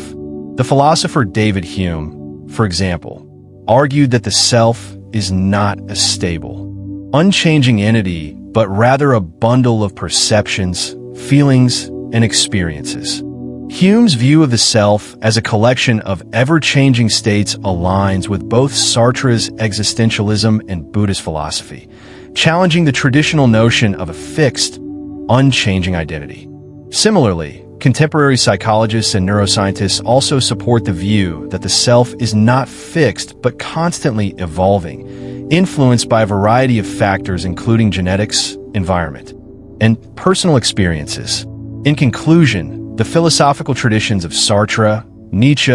The philosopher David Hume, for example, argued that the self is not a stable, unchanging entity, but rather a bundle of perceptions, feelings, and experiences. Hume's view of the self as a collection of ever-changing states aligns with both Sartre's existentialism and Buddhist philosophy, challenging the traditional notion of a fixed, unchanging identity. Similarly, contemporary psychologists and neuroscientists also support the view that the self is not fixed but constantly evolving, influenced by a variety of factors including genetics, environment, and personal experiences. In conclusion, the philosophical traditions of Sartre, Nietzsche,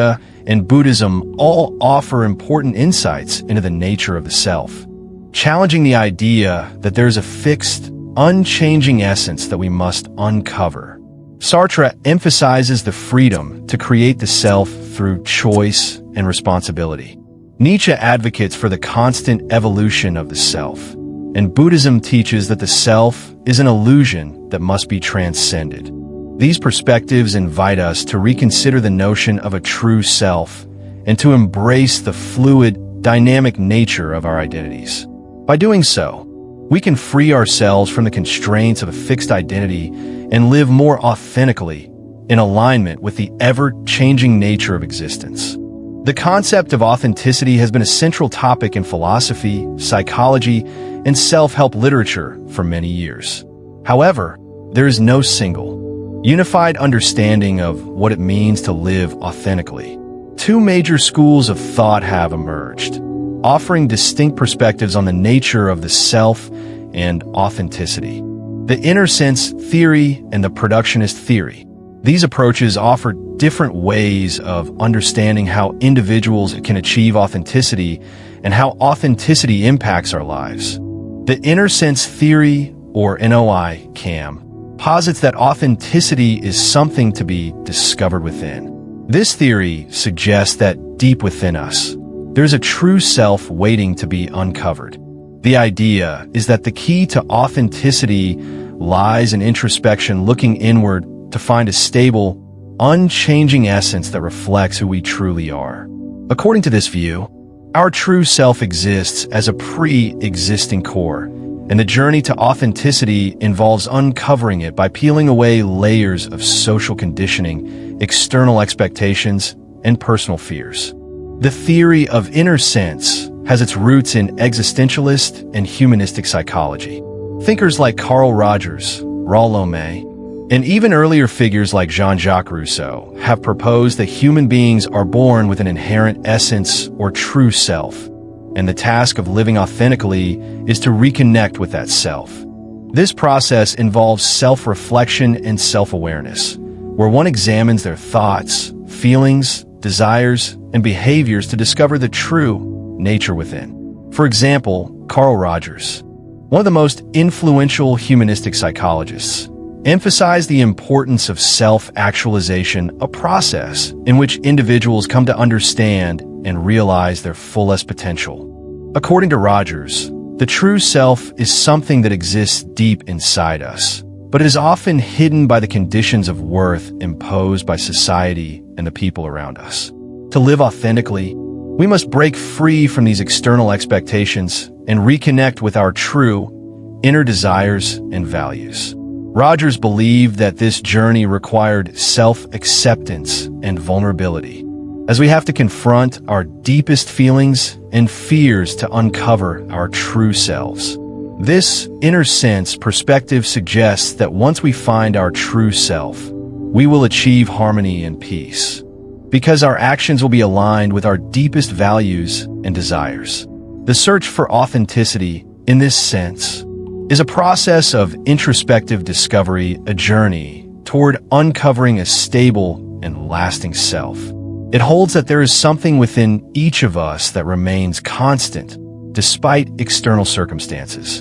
and Buddhism all offer important insights into the nature of the self, challenging the idea that there's a fixed, unchanging essence that we must uncover. Sartre emphasizes the freedom to create the self through choice and responsibility. Nietzsche advocates for the constant evolution of the self, and Buddhism teaches that the self is an illusion that must be transcended. These perspectives invite us to reconsider the notion of a true self and to embrace the fluid, dynamic nature of our identities. By doing so, we can free ourselves from the constraints of a fixed identity and live more authentically in alignment with the ever-changing nature of existence. The concept of authenticity has been a central topic in philosophy, psychology, and self-help literature for many years. However, there is no single, unified understanding of what it means to live authentically. Two major schools of thought have emerged, offering distinct perspectives on the nature of the self and authenticity. The inner sense theory and the productionist theory. These approaches offer different ways of understanding how individuals can achieve authenticity and how authenticity impacts our lives. The inner sense theory, or NOI CAM, posits that authenticity is something to be discovered within. This theory suggests that deep within us, there's a true self waiting to be uncovered. The idea is that the key to authenticity lies in introspection, looking inward to find a stable, unchanging essence that reflects who we truly are. According to this view, our true self exists as a pre-existing core, and the journey to authenticity involves uncovering it by peeling away layers of social conditioning, external expectations, and personal fears. The theory of inner sense has its roots in existentialist and humanistic psychology. Thinkers like Carl Rogers, Rollo May, and even earlier figures like Jean-Jacques Rousseau have proposed that human beings are born with an inherent essence or true self, and the task of living authentically is to reconnect with that self. This process involves self-reflection and self-awareness, where one examines their thoughts, feelings, desires, and behaviors to discover the true nature within. For example, Carl Rogers, one of the most influential humanistic psychologists, emphasized the importance of self-actualization, a process in which individuals come to understand and realize their fullest potential. According to Rogers, the true self is something that exists deep inside us, but it is often hidden by the conditions of worth imposed by society and the people around us. To live authentically, we must break free from these external expectations and reconnect with our true, inner desires and values. Rogers believed that this journey required self-acceptance and vulnerability, as we have to confront our deepest feelings and fears to uncover our true selves. This inner sense perspective suggests that once we find our true self, we will achieve harmony and peace, because our actions will be aligned with our deepest values and desires. The search for authenticity, in this sense, is a process of introspective discovery, a journey toward uncovering a stable and lasting self. It holds that there is something within each of us that remains constant despite external circumstances,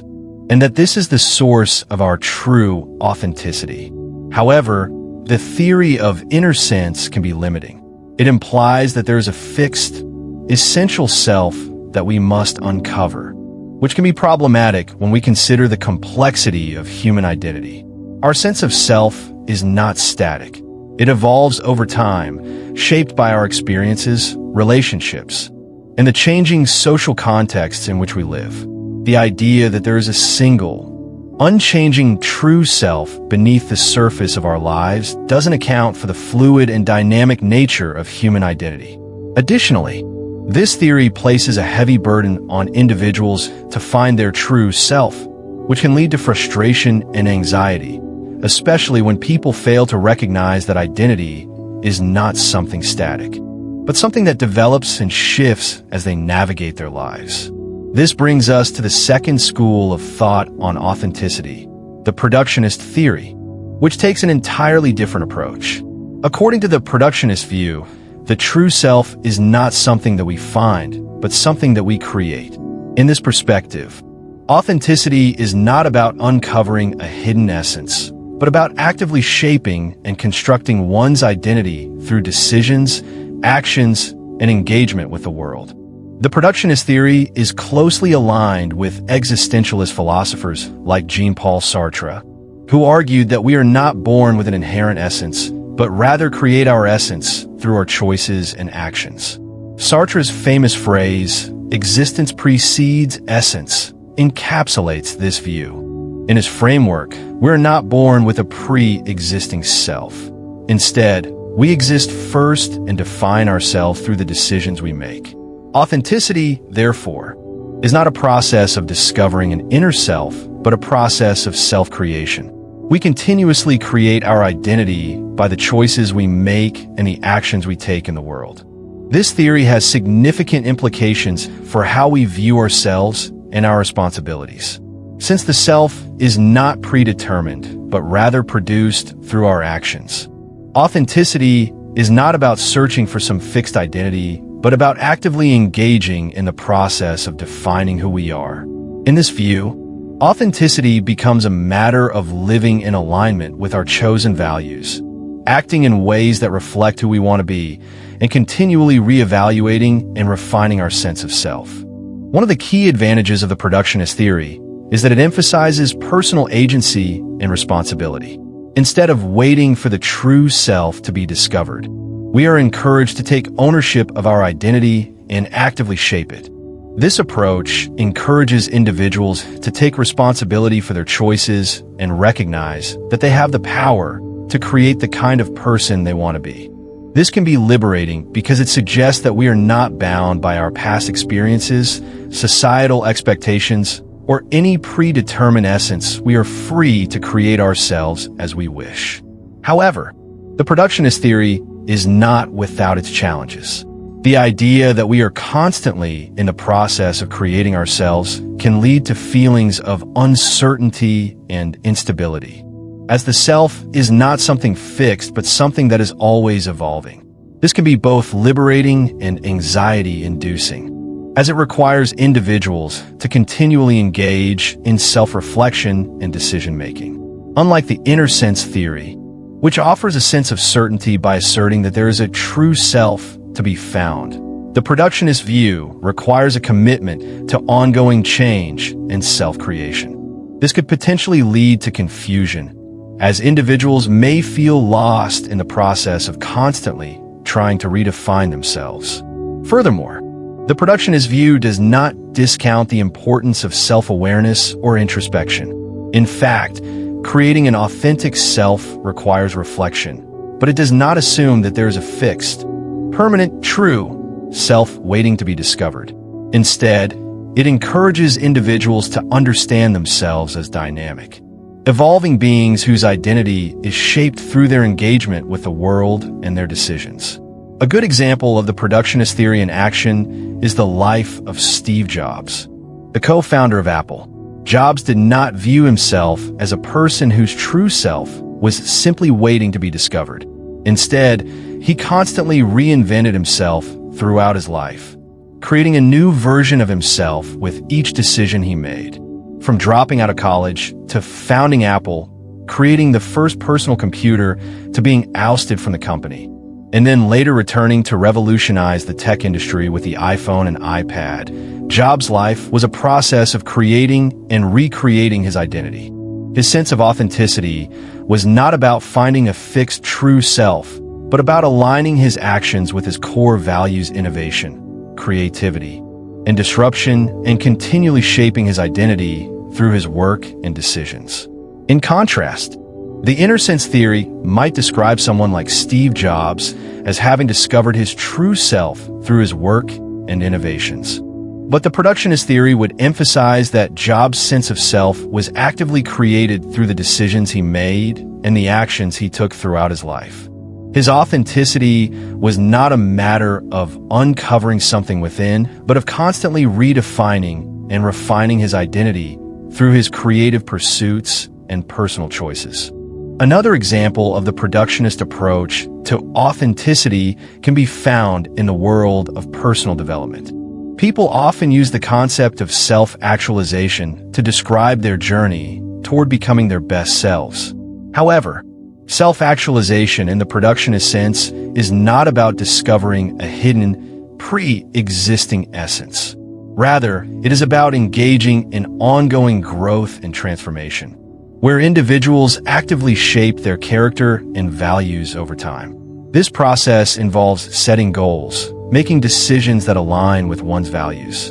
and that this is the source of our true authenticity. However, the theory of inner sense can be limiting. It implies that there is a fixed, essential self that we must uncover, which can be problematic when we consider the complexity of human identity. Our sense of self is not static. It evolves over time, shaped by our experiences, relationships, and the changing social contexts in which we live. The idea that there is a single, unchanging true self beneath the surface of our lives doesn't account for the fluid and dynamic nature of human identity. Additionally, this theory places a heavy burden on individuals to find their true self, which can lead to frustration and anxiety, especially when people fail to recognize that identity is not something static, but something that develops and shifts as they navigate their lives. This brings us to the second school of thought on authenticity, the productionist theory, which takes an entirely different approach. According to the productionist view, the true self is not something that we find, but something that we create. In this perspective, authenticity is not about uncovering a hidden essence, but about actively shaping and constructing one's identity through decisions, actions, and engagement with the world. The productionist theory is closely aligned with existentialist philosophers like Jean-Paul Sartre, who argued that we are not born with an inherent essence, but rather create our essence through our choices and actions. Sartre's famous phrase, "Existence precedes essence," encapsulates this view. In his framework, we're not born with a pre-existing self. Instead, we exist first and define ourselves through the decisions we make. Authenticity, therefore, is not a process of discovering an inner self, but a process of self-creation. We continuously create our identity by the choices we make and the actions we take in the world. This theory has significant implications for how we view ourselves and our responsibilities. Since the self is not predetermined, but rather produced through our actions. Authenticity is not about searching for some fixed identity, but about actively engaging in the process of defining who we are. In this view, authenticity becomes a matter of living in alignment with our chosen values, acting in ways that reflect who we want to be, and continually reevaluating and refining our sense of self. One of the key advantages of the productionist theory is that it emphasizes personal agency and responsibility. Instead of waiting for the true self to be discovered, we are encouraged to take ownership of our identity and actively shape it. This approach encourages individuals to take responsibility for their choices and recognize that they have the power to create the kind of person they want to be. This can be liberating because it suggests that we are not bound by our past experiences, societal expectations, or any predetermined essence. We are free to create ourselves as we wish. However, the productionist theory is not without its challenges. The idea that we are constantly in the process of creating ourselves can lead to feelings of uncertainty and instability, as the self is not something fixed but something that is always evolving. This can be both liberating and anxiety-inducing, as it requires individuals to continually engage in self-reflection and decision-making. Unlike the inner sense theory, which offers a sense of certainty by asserting that there is a true self to be found, the productionist view requires a commitment to ongoing change and self-creation. This could potentially lead to confusion, as individuals may feel lost in the process of constantly trying to redefine themselves. Furthermore, the productionist view does not discount the importance of self-awareness or introspection. In fact, creating an authentic self requires reflection, but it does not assume that there is a fixed, permanent, true self waiting to be discovered. Instead, it encourages individuals to understand themselves as dynamic, evolving beings whose identity is shaped through their engagement with the world and their decisions. A good example of the productionist theory in action is the life of Steve Jobs, the co-founder of Apple. Jobs did not view himself as a person whose true self was simply waiting to be discovered. Instead, he constantly reinvented himself throughout his life, creating a new version of himself with each decision he made. From dropping out of college to founding Apple, creating the first personal computer, to being ousted from the company, and then later returning to revolutionize the tech industry with the iPhone and iPad, Jobs' life was a process of creating and recreating his identity. His sense of authenticity was not about finding a fixed true self, but about aligning his actions with his core values: innovation, creativity, and disruption, and continually shaping his identity through his work and decisions. In contrast, the inner sense theory might describe someone like Steve Jobs as having discovered his true self through his work and innovations. But the productionist theory would emphasize that Jobs' sense of self was actively created through the decisions he made and the actions he took throughout his life. His authenticity was not a matter of uncovering something within, but of constantly redefining and refining his identity through his creative pursuits and personal choices. Another example of the productionist approach to authenticity can be found in the world of personal development. People often use the concept of self-actualization to describe their journey toward becoming their best selves. However, self-actualization in the productionist sense is not about discovering a hidden, pre-existing essence. Rather, it is about engaging in ongoing growth and transformation, where individuals actively shape their character and values over time. This process involves setting goals, making decisions that align with one's values,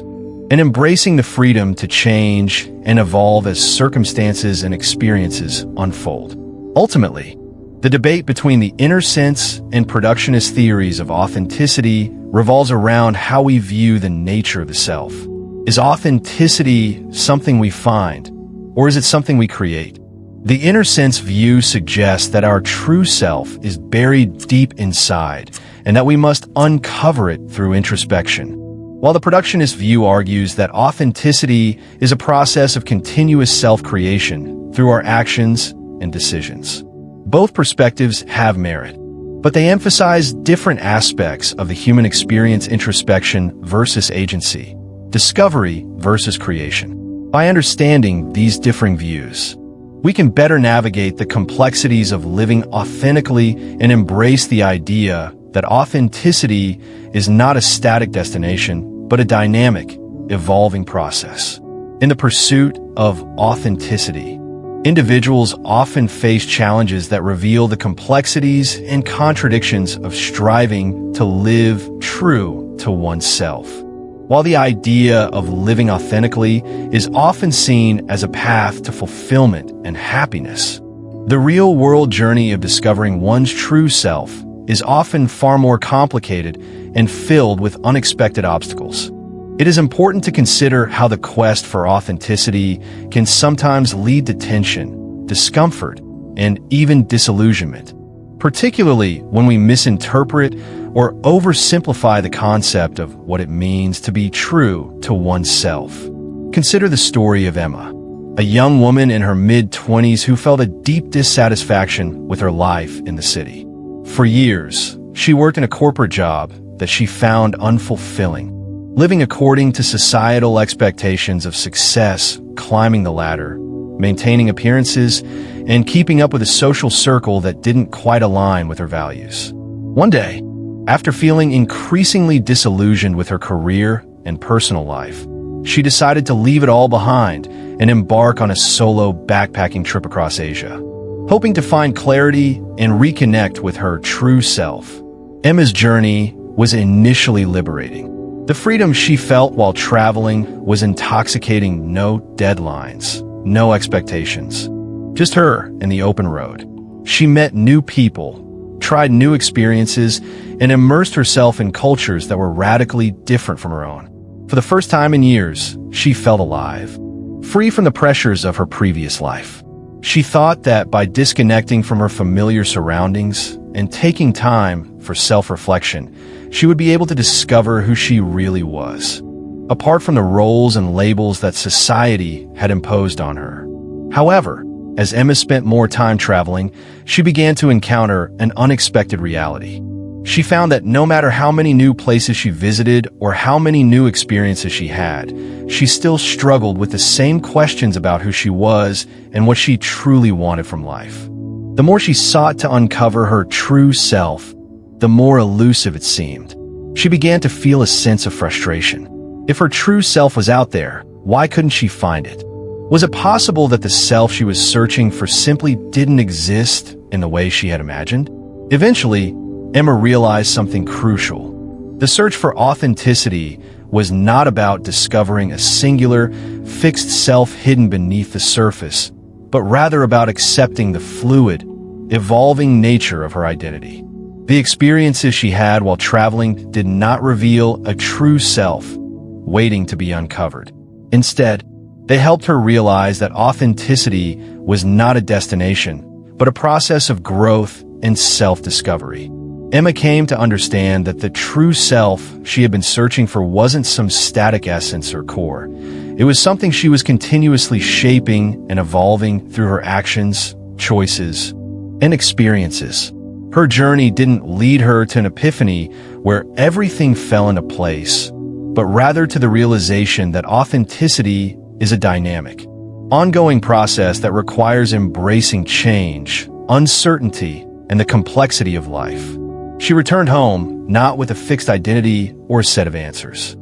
and embracing the freedom to change and evolve as circumstances and experiences unfold. Ultimately, the debate between the inner sense and productionist theories of authenticity revolves around how we view the nature of the self. Is authenticity something we find, or is it something we create? The inner sense view suggests that our true self is buried deep inside and that we must uncover it through introspection, while the productionist view argues that authenticity is a process of continuous self-creation through our actions and decisions. Both perspectives have merit, but they emphasize different aspects of the human experience: introspection versus agency, discovery versus creation. By understanding these differing views, we can better navigate the complexities of living authentically and embrace the idea that authenticity is not a static destination, but a dynamic, evolving process. In the pursuit of authenticity, individuals often face challenges that reveal the complexities and contradictions of striving to live true to oneself. While the idea of living authentically is often seen as a path to fulfillment and happiness, the real-world journey of discovering one's true self is often far more complicated and filled with unexpected obstacles. It is important to consider how the quest for authenticity can sometimes lead to tension, discomfort, and even disillusionment, particularly when we misinterpret or oversimplify the concept of what it means to be true to oneself. Consider the story of Emma, a young woman in her mid-20s who felt a deep dissatisfaction with her life in the city. For years, she worked in a corporate job that she found unfulfilling, living according to societal expectations of success, climbing the ladder, maintaining appearances, and keeping up with a social circle that didn't quite align with her values. One day, after feeling increasingly disillusioned with her career and personal life, she decided to leave it all behind and embark on a solo backpacking trip across Asia, hoping to find clarity and reconnect with her true self. Emma's journey was initially liberating. The freedom she felt while traveling was intoxicating. No deadlines, no expectations, just her and the open road. She met new people, tried new experiences, and immersed herself in cultures that were radically different from her own. For the first time in years, she felt alive, free from the pressures of her previous life. She thought that by disconnecting from her familiar surroundings and taking time for self-reflection, she would be able to discover who she really was, apart from the roles and labels that society had imposed on her. However, as Emma spent more time traveling, she began to encounter an unexpected reality. She found that no matter how many new places she visited or how many new experiences she had, she still struggled with the same questions about who she was and what she truly wanted from life. The more she sought to uncover her true self, the more elusive it seemed. She began to feel a sense of frustration. If her true self was out there, why couldn't she find it? Was it possible that the self she was searching for simply didn't exist in the way she had imagined? Eventually, Emma realized something crucial. The search for authenticity was not about discovering a singular, fixed self hidden beneath the surface, but rather about accepting the fluid, evolving nature of her identity. The experiences she had while traveling did not reveal a true self waiting to be uncovered. Instead, they helped her realize that authenticity was not a destination, but a process of growth and self-discovery. Emma came to understand that the true self she had been searching for wasn't some static essence or core. It was something she was continuously shaping and evolving through her actions, choices, and experiences. Her journey didn't lead her to an epiphany where everything fell into place, but rather to the realization that authenticity is a dynamic, ongoing process that requires embracing change, uncertainty, and the complexity of life. She returned home not with a fixed identity or a set of answers,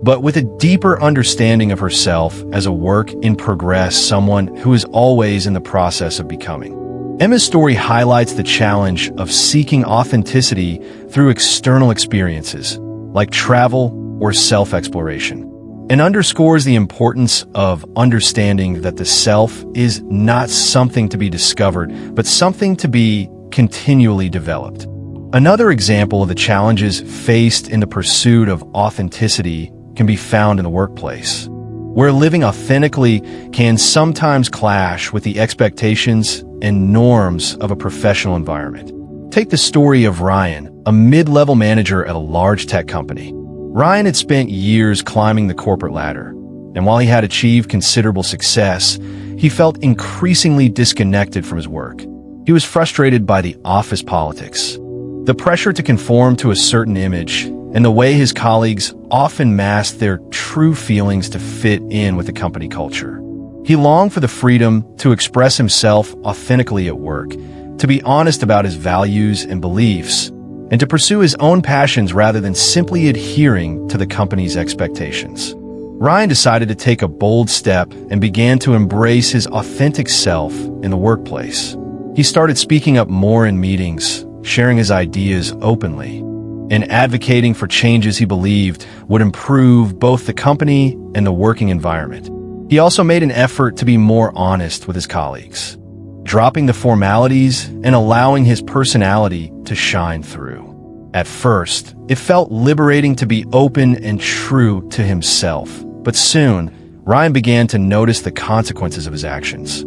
but with a deeper understanding of herself as a work in progress, someone who is always in the process of becoming. Emma's story highlights the challenge of seeking authenticity through external experiences, like travel or self-exploration, and underscores the importance of understanding that the self is not something to be discovered, but something to be continually developed. Another example of the challenges faced in the pursuit of authenticity can be found in the workplace. where living authentically can sometimes clash with the expectations and norms of a professional environment. Take the story of Ryan, a mid-level manager at a large tech company. Ryan had spent years climbing the corporate ladder, and while he had achieved considerable success, he felt increasingly disconnected from his work. He was frustrated by the office politics, the pressure to conform to a certain image, and the way his colleagues often masked their true feelings to fit in with the company culture. He longed for the freedom to express himself authentically at work, to be honest about his values and beliefs, and to pursue his own passions rather than simply adhering to the company's expectations. Ryan decided to take a bold step and began to embrace his authentic self in the workplace. He started speaking up more in meetings, sharing his ideas openly, and advocating for changes he believed would improve both the company and the working environment. He also made an effort to be more honest with his colleagues, dropping the formalities and allowing his personality to shine through. At first, it felt liberating to be open and true to himself, but soon, Ryan began to notice the consequences of his actions.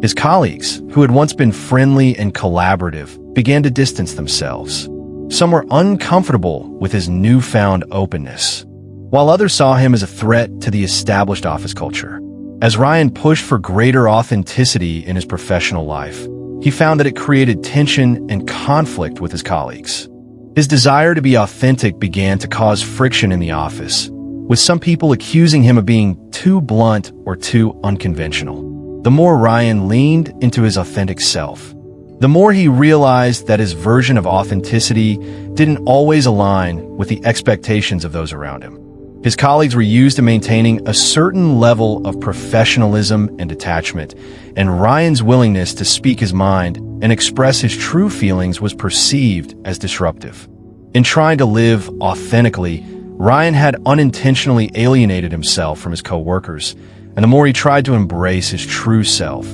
His colleagues, who had once been friendly and collaborative, began to distance themselves. Some were uncomfortable with his newfound openness, while others saw him as a threat to the established office culture. As Ryan pushed for greater authenticity in his professional life, he found that it created tension and conflict with his colleagues. His desire to be authentic began to cause friction in the office, with some people accusing him of being too blunt or too unconventional. The more Ryan leaned into his authentic self, the more he realized that his version of authenticity didn't always align with the expectations of those around him. His colleagues were used to maintaining a certain level of professionalism and detachment, and Ryan's willingness to speak his mind and express his true feelings was perceived as disruptive. In trying to live authentically, Ryan had unintentionally alienated himself from his co-workers, and the more he tried to embrace his true self,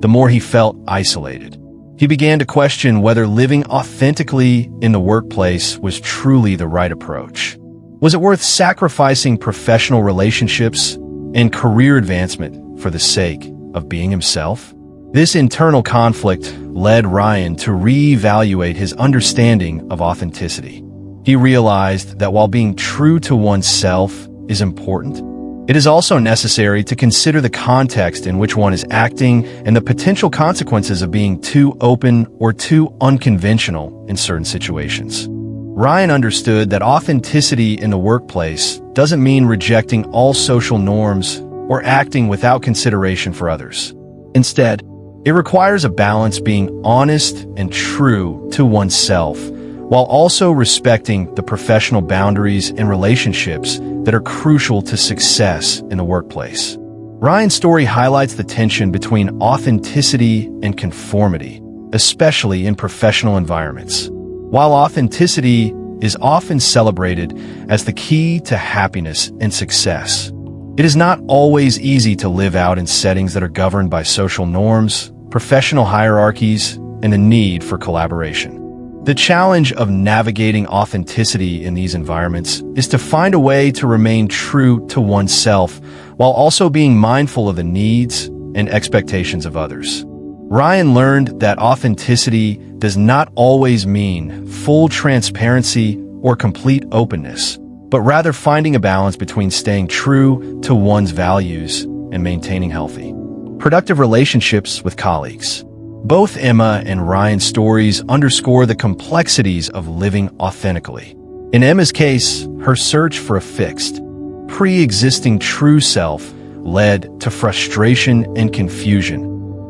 the more he felt isolated. He began to question whether living authentically in the workplace was truly the right approach. Was it worth sacrificing professional relationships and career advancement for the sake of being himself? This internal conflict led Ryan to reevaluate his understanding of authenticity. He realized that while being true to oneself is important, it is also necessary to consider the context in which one is acting and the potential consequences of being too open or too unconventional in certain situations. Ryan understood that authenticity in the workplace doesn't mean rejecting all social norms or acting without consideration for others. Instead, it requires a balance being honest and true to oneself, while also respecting the professional boundaries and relationships that are crucial to success in the workplace. Ryan's story highlights the tension between authenticity and conformity, especially in professional environments. While authenticity is often celebrated as the key to happiness and success, it is not always easy to live out in settings that are governed by social norms, professional hierarchies, and the need for collaboration. The challenge of navigating authenticity in these environments is to find a way to remain true to oneself while also being mindful of the needs and expectations of others. Ryan learned that authenticity does not always mean full transparency or complete openness, but rather finding a balance between staying true to one's values and maintaining healthy, productive relationships with colleagues. Both Emma and Ryan's stories underscore the complexities of living authentically. In Emma's case, her search for a fixed, pre-existing true self led to frustration and confusion,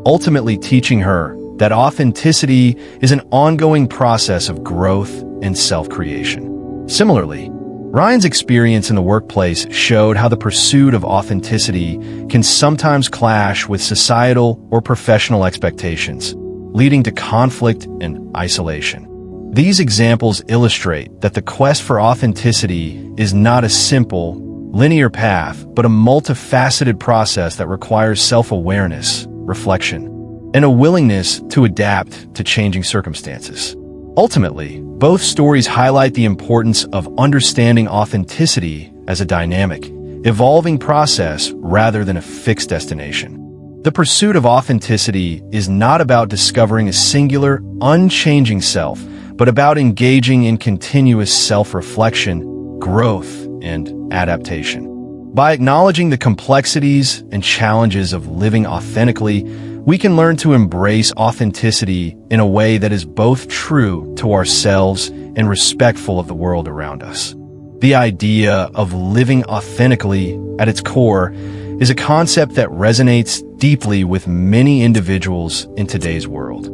ultimately teaching her that authenticity is an ongoing process of growth and self-creation. Similarly, Ryan's experience in the workplace showed how the pursuit of authenticity can sometimes clash with societal or professional expectations, leading to conflict and isolation. These examples illustrate that the quest for authenticity is not a simple, linear path, but a multifaceted process that requires self-awareness, reflection, and a willingness to adapt to changing circumstances. Ultimately, both stories highlight the importance of understanding authenticity as a dynamic, evolving process rather than a fixed destination. The pursuit of authenticity is not about discovering a singular, unchanging self, but about engaging in continuous self-reflection, growth, and adaptation. By acknowledging the complexities and challenges of living authentically, we can learn to embrace authenticity in a way that is both true to ourselves and respectful of the world around us. The idea of living authentically, at its core, is a concept that resonates deeply with many individuals in today's world.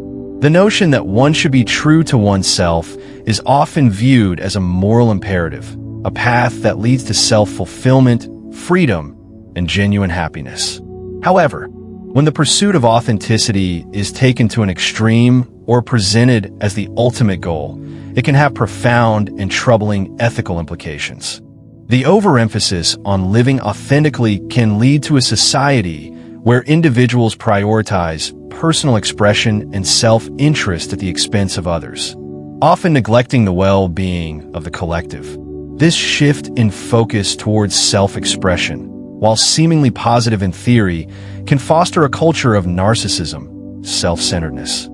The notion that one should be true to oneself is often viewed as a moral imperative, a path that leads to self-fulfillment, freedom, and genuine happiness. However, when the pursuit of authenticity is taken to an extreme or presented as the ultimate goal, it can have profound and troubling ethical implications. The overemphasis on living authentically can lead to a society where individuals prioritize personal expression and self-interest at the expense of others, often neglecting the well-being of the collective. This shift in focus towards self-expression, while seemingly positive in theory, can foster a culture of narcissism, self-centeredness,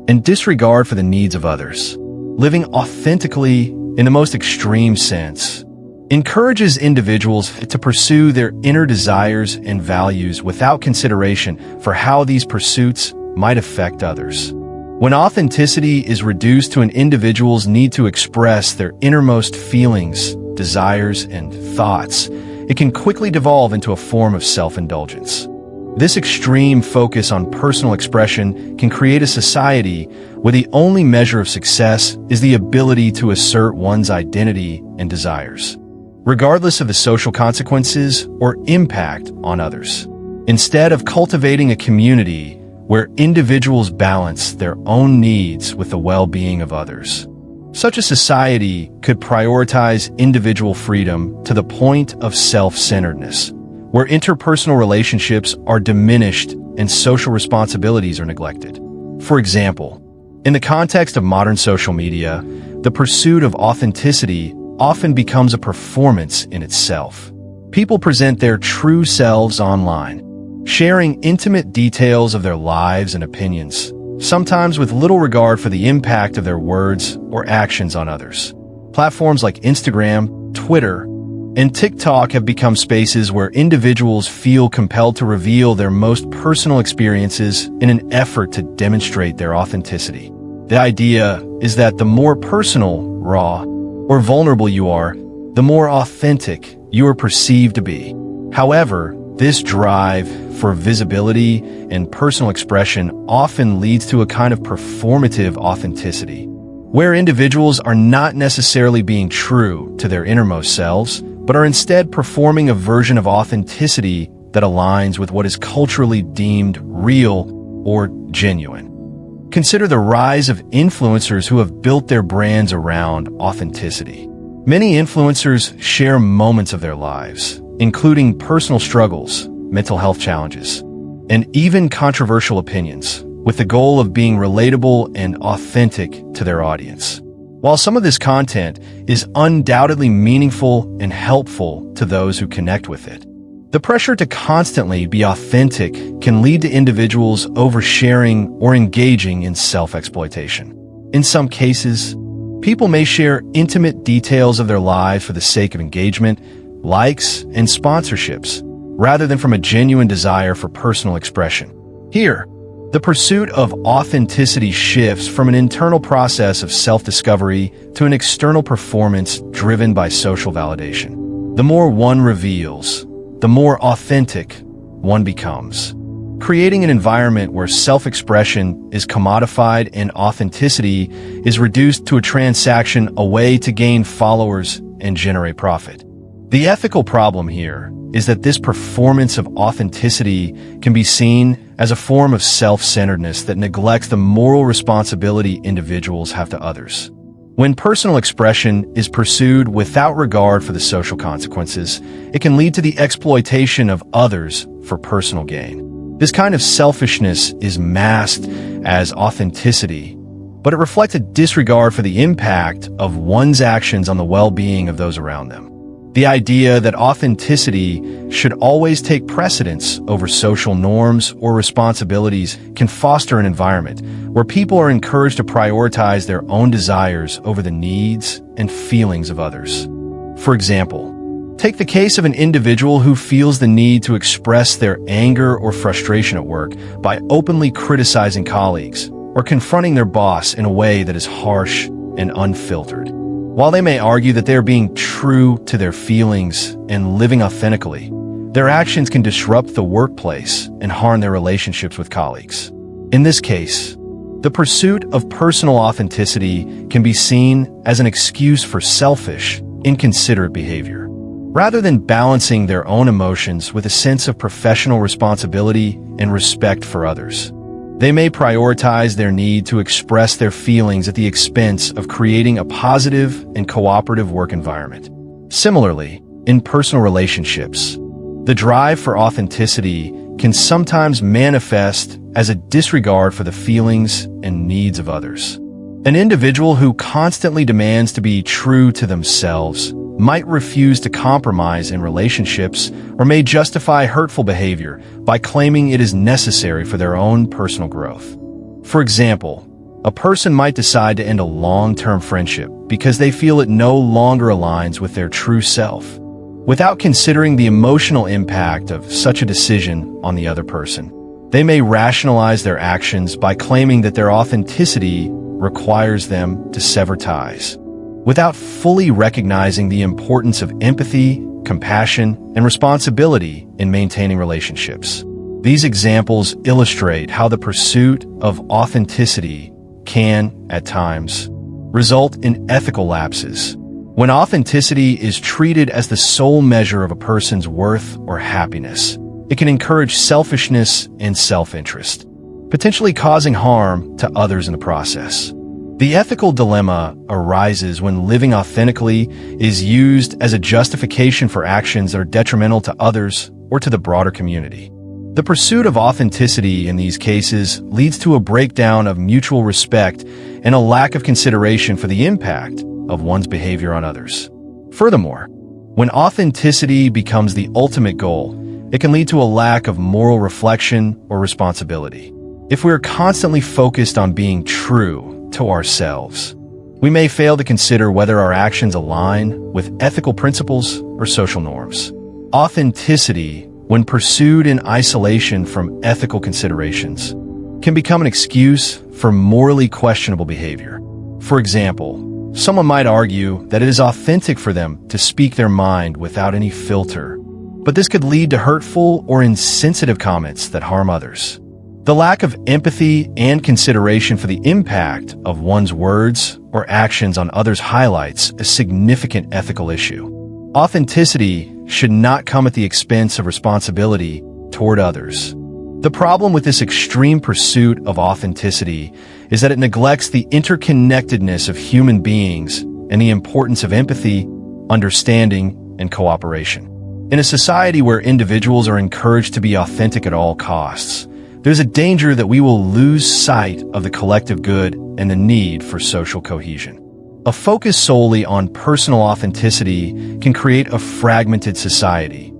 and disregard for the needs of others. Living authentically, in the most extreme sense, encourages individuals to pursue their inner desires and values without consideration for how these pursuits might affect others. When authenticity is reduced to an individual's need to express their innermost feelings, desires, and thoughts, it can quickly devolve into a form of self-indulgence. This extreme focus on personal expression can create a society where the only measure of success is the ability to assert one's identity and desires, regardless of the social consequences or impact on others. Instead of cultivating a community where individuals balance their own needs with the well-being of others, such a society could prioritize individual freedom to the point of self-centeredness, where interpersonal relationships are diminished and social responsibilities are neglected. For example, in the context of modern social media, the pursuit of authenticity often becomes a performance in itself. People present their true selves online, sharing intimate details of their lives and opinions, sometimes with little regard for the impact of their words or actions on others. Platforms like Instagram, Twitter, and TikTok have become spaces where individuals feel compelled to reveal their most personal experiences in an effort to demonstrate their authenticity. The idea is that the more personal, raw, or vulnerable you are, the more authentic you are perceived to be. However, this drive for visibility and personal expression often leads to a kind of performative authenticity, where individuals are not necessarily being true to their innermost selves, but are instead performing a version of authenticity that aligns with what is culturally deemed real or genuine. Consider the rise of influencers who have built their brands around authenticity. Many influencers share moments of their lives, including personal struggles, mental health challenges, and even controversial opinions, with the goal of being relatable and authentic to their audience. While some of this content is undoubtedly meaningful and helpful to those who connect with it, the pressure to constantly be authentic can lead to individuals oversharing or engaging in self-exploitation. In some cases, people may share intimate details of their lives for the sake of engagement, likes, and sponsorships, rather than from a genuine desire for personal expression. Here, the pursuit of authenticity shifts from an internal process of self-discovery to an external performance driven by social validation. The more one reveals, the more authentic one becomes, creating an environment where self-expression is commodified and authenticity is reduced to a transaction, a way to gain followers and generate profit. The ethical problem here is that this performance of authenticity can be seen as a form of self-centeredness that neglects the moral responsibility individuals have to others. When personal expression is pursued without regard for the social consequences, it can lead to the exploitation of others for personal gain. This kind of selfishness is masked as authenticity, but it reflects a disregard for the impact of one's actions on the well-being of those around them. The idea that authenticity should always take precedence over social norms or responsibilities can foster an environment where people are encouraged to prioritize their own desires over the needs and feelings of others. For example, take the case of an individual who feels the need to express their anger or frustration at work by openly criticizing colleagues or confronting their boss in a way that is harsh and unfiltered. While they may argue that they are being true to their feelings and living authentically, their actions can disrupt the workplace and harm their relationships with colleagues. In this case, the pursuit of personal authenticity can be seen as an excuse for selfish, inconsiderate behavior. Rather than balancing their own emotions with a sense of professional responsibility and respect for others, they may prioritize their need to express their feelings at the expense of creating a positive and cooperative work environment. Similarly, in personal relationships, the drive for authenticity can sometimes manifest as a disregard for the feelings and needs of others. An individual who constantly demands to be true to themselves might refuse to compromise in relationships or may justify hurtful behavior by claiming it is necessary for their own personal growth. For example, a person might decide to end a long-term friendship because they feel it no longer aligns with their true self, without considering the emotional impact of such a decision on the other person. They may rationalize their actions by claiming that their authenticity requires them to sever ties, without fully recognizing the importance of empathy, compassion, and responsibility in maintaining relationships. These examples illustrate how the pursuit of authenticity can, at times, result in ethical lapses. When authenticity is treated as the sole measure of a person's worth or happiness, it can encourage selfishness and self-interest, potentially causing harm to others in the process. The ethical dilemma arises when living authentically is used as a justification for actions that are detrimental to others or to the broader community. The pursuit of authenticity in these cases leads to a breakdown of mutual respect and a lack of consideration for the impact of one's behavior on others. Furthermore, when authenticity becomes the ultimate goal, it can lead to a lack of moral reflection or responsibility. If we are constantly focused on being true to ourselves, we may fail to consider whether our actions align with ethical principles or social norms. Authenticity, when pursued in isolation from ethical considerations, can become an excuse for morally questionable behavior. For example, someone might argue that it is authentic for them to speak their mind without any filter, but this could lead to hurtful or insensitive comments that harm others. The lack of empathy and consideration for the impact of one's words or actions on others highlights a significant ethical issue. Authenticity should not come at the expense of responsibility toward others. The problem with this extreme pursuit of authenticity is that it neglects the interconnectedness of human beings and the importance of empathy, understanding, and cooperation. In a society where individuals are encouraged to be authentic at all costs, there's a danger that we will lose sight of the collective good and the need for social cohesion. A focus solely on personal authenticity can create a fragmented society,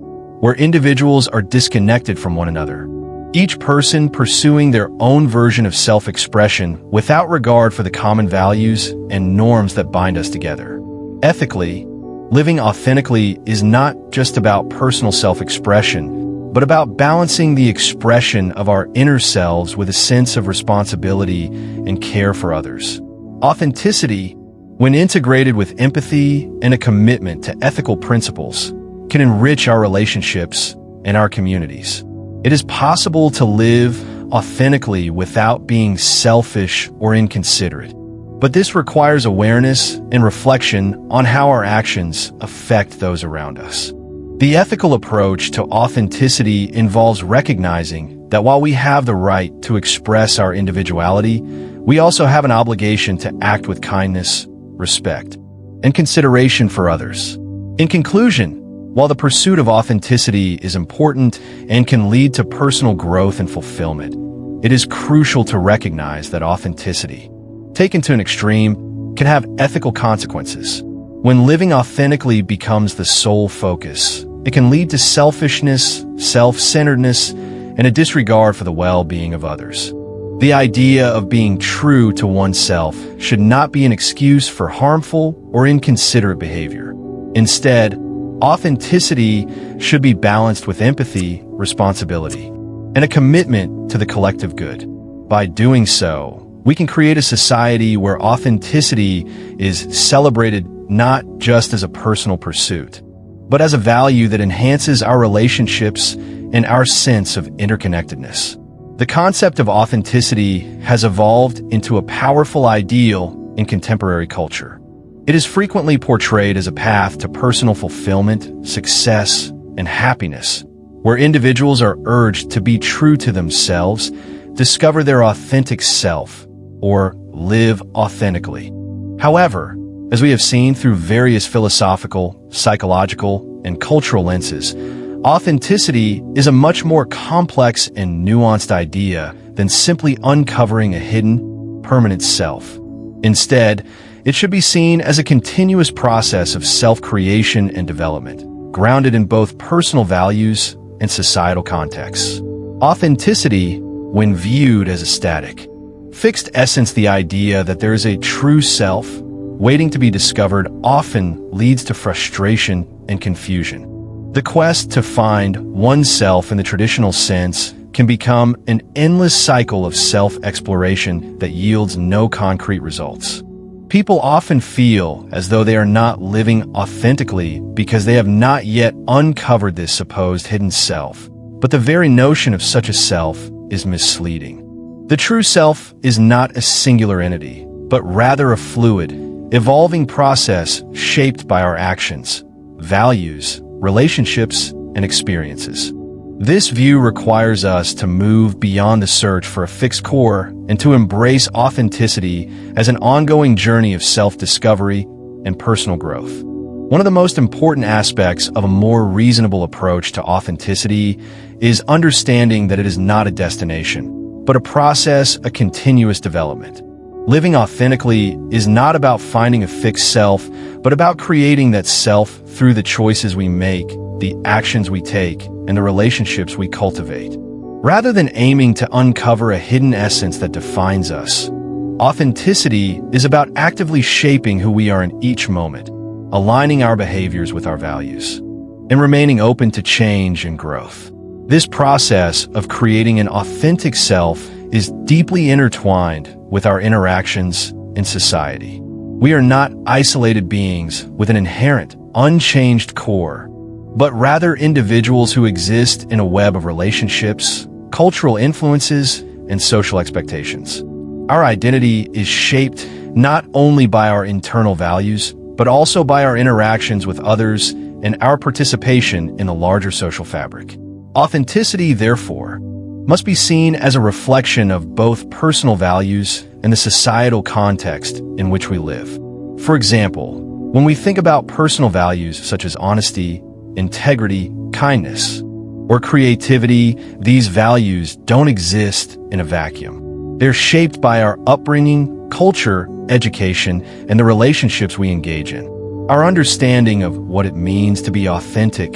where individuals are disconnected from one another, each person pursuing their own version of self-expression without regard for the common values and norms that bind us together. Ethically, living authentically is not just about personal self-expression, but about balancing the expression of our inner selves with a sense of responsibility and care for others. Authenticity, when integrated with empathy and a commitment to ethical principles, can enrich our relationships and our communities. It is possible to live authentically without being selfish or inconsiderate, but this requires awareness and reflection on how our actions affect those around us. The ethical approach to authenticity involves recognizing that while we have the right to express our individuality, we also have an obligation to act with kindness, respect, and consideration for others. In conclusion, while the pursuit of authenticity is important and can lead to personal growth and fulfillment, it is crucial to recognize that authenticity, taken to an extreme, can have ethical consequences. When living authentically becomes the sole focus, it can lead to selfishness, self-centeredness, and a disregard for the well-being of others. The idea of being true to oneself should not be an excuse for harmful or inconsiderate behavior. Instead, authenticity should be balanced with empathy, responsibility, and a commitment to the collective good. By doing so, we can create a society where authenticity is celebrated not just as a personal pursuit, but as a value that enhances our relationships and our sense of interconnectedness. The concept of authenticity has evolved into a powerful ideal in contemporary culture. It is frequently portrayed as a path to personal fulfillment, success, and happiness, where individuals are urged to be true to themselves, discover their authentic self, or live authentically. However, as we have seen through various philosophical, psychological, and cultural lenses, authenticity is a much more complex and nuanced idea than simply uncovering a hidden, permanent self. Instead, it should be seen as a continuous process of self-creation and development, grounded in both personal values and societal contexts. Authenticity, when viewed as a static, fixed essence, the idea that there is a true self waiting to be discovered, often leads to frustration and confusion. The quest to find oneself in the traditional sense can become an endless cycle of self-exploration that yields no concrete results. People often feel as though they are not living authentically because they have not yet uncovered this supposed hidden self. But the very notion of such a self is misleading. The true self is not a singular entity, but rather a fluid, evolving process shaped by our actions, values, relationships, and experiences. This view requires us to move beyond the search for a fixed core and to embrace authenticity as an ongoing journey of self-discovery and personal growth. One of the most important aspects of a more reasonable approach to authenticity is understanding that it is not a destination, but a process, a continuous development. Living authentically is not about finding a fixed self, but about creating that self through the choices we make, the actions we take, and the relationships we cultivate. Rather than aiming to uncover a hidden essence that defines us, authenticity is about actively shaping who we are in each moment, aligning our behaviors with our values, and remaining open to change and growth. This process of creating an authentic self is deeply intertwined with our interactions in society. We are not isolated beings with an inherent, unchanged core, but rather individuals who exist in a web of relationships, cultural influences, and social expectations. Our identity is shaped not only by our internal values, but also by our interactions with others and our participation in the larger social fabric. Authenticity, therefore, must be seen as a reflection of both personal values and the societal context in which we live. For example, when we think about personal values such as honesty, integrity, kindness, or creativity, these values don't exist in a vacuum. They're shaped by our upbringing, culture, education, and the relationships we engage in. Our understanding of what it means to be authentic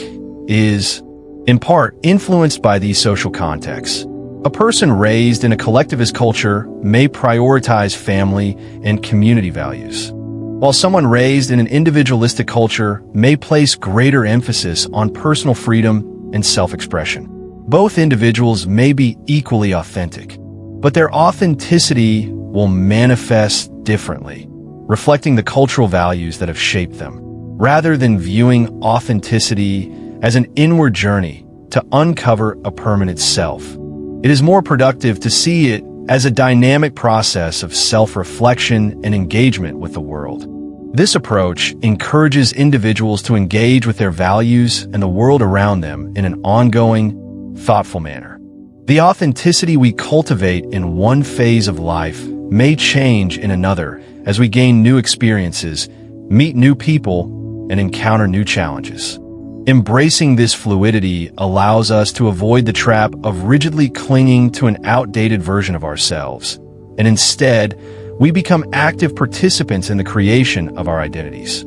is, in part, influenced by these social contexts. A person raised in a collectivist culture may prioritize family and community values, while someone raised in an individualistic culture may place greater emphasis on personal freedom and self-expression. Both individuals may be equally authentic, but their authenticity will manifest differently, reflecting the cultural values that have shaped them. Rather than viewing authenticity as an inward journey to uncover a permanent self, it is more productive to see it as a dynamic process of self-reflection and engagement with the world. This approach encourages individuals to engage with their values and the world around them in an ongoing, thoughtful manner. The authenticity we cultivate in one phase of life may change in another as we gain new experiences, meet new people, and encounter new challenges. Embracing this fluidity allows us to avoid the trap of rigidly clinging to an outdated version of ourselves, and instead, we become active participants in the creation of our identities.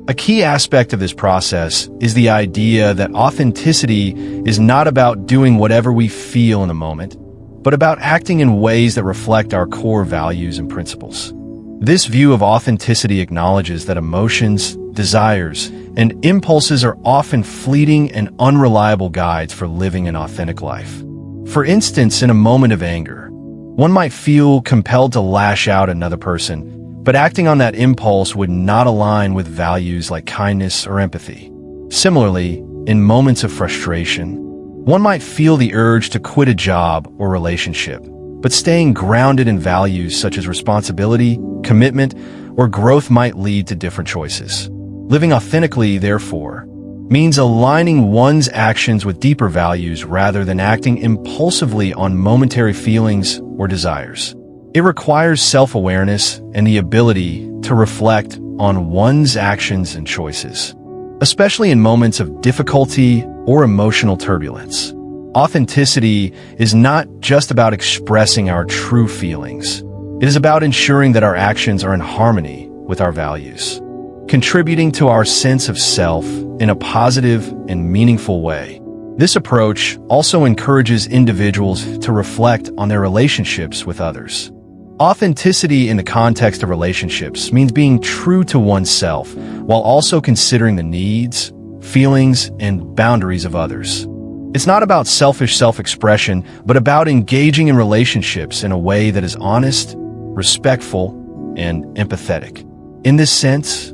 A key aspect of this process is the idea that authenticity is not about doing whatever we feel in the moment, but about acting in ways that reflect our core values and principles. This view of authenticity acknowledges that emotions, desires, and impulses are often fleeting and unreliable guides for living an authentic life. For instance, in a moment of anger, one might feel compelled to lash out at another person, but acting on that impulse would not align with values like kindness or empathy. Similarly, in moments of frustration, one might feel the urge to quit a job or relationship, but staying grounded in values such as responsibility, commitment, or growth might lead to different choices. Living authentically, therefore, means aligning one's actions with deeper values rather than acting impulsively on momentary feelings or desires. It requires self-awareness and the ability to reflect on one's actions and choices, especially in moments of difficulty or emotional turbulence. Authenticity is not just about expressing our true feelings. It is about ensuring that our actions are in harmony with our values, contributing to our sense of self in a positive and meaningful way. This approach also encourages individuals to reflect on their relationships with others. Authenticity in the context of relationships means being true to oneself while also considering the needs, feelings, and boundaries of others. It's not about selfish self-expression, but about engaging in relationships in a way that is honest, respectful, and empathetic. In this sense,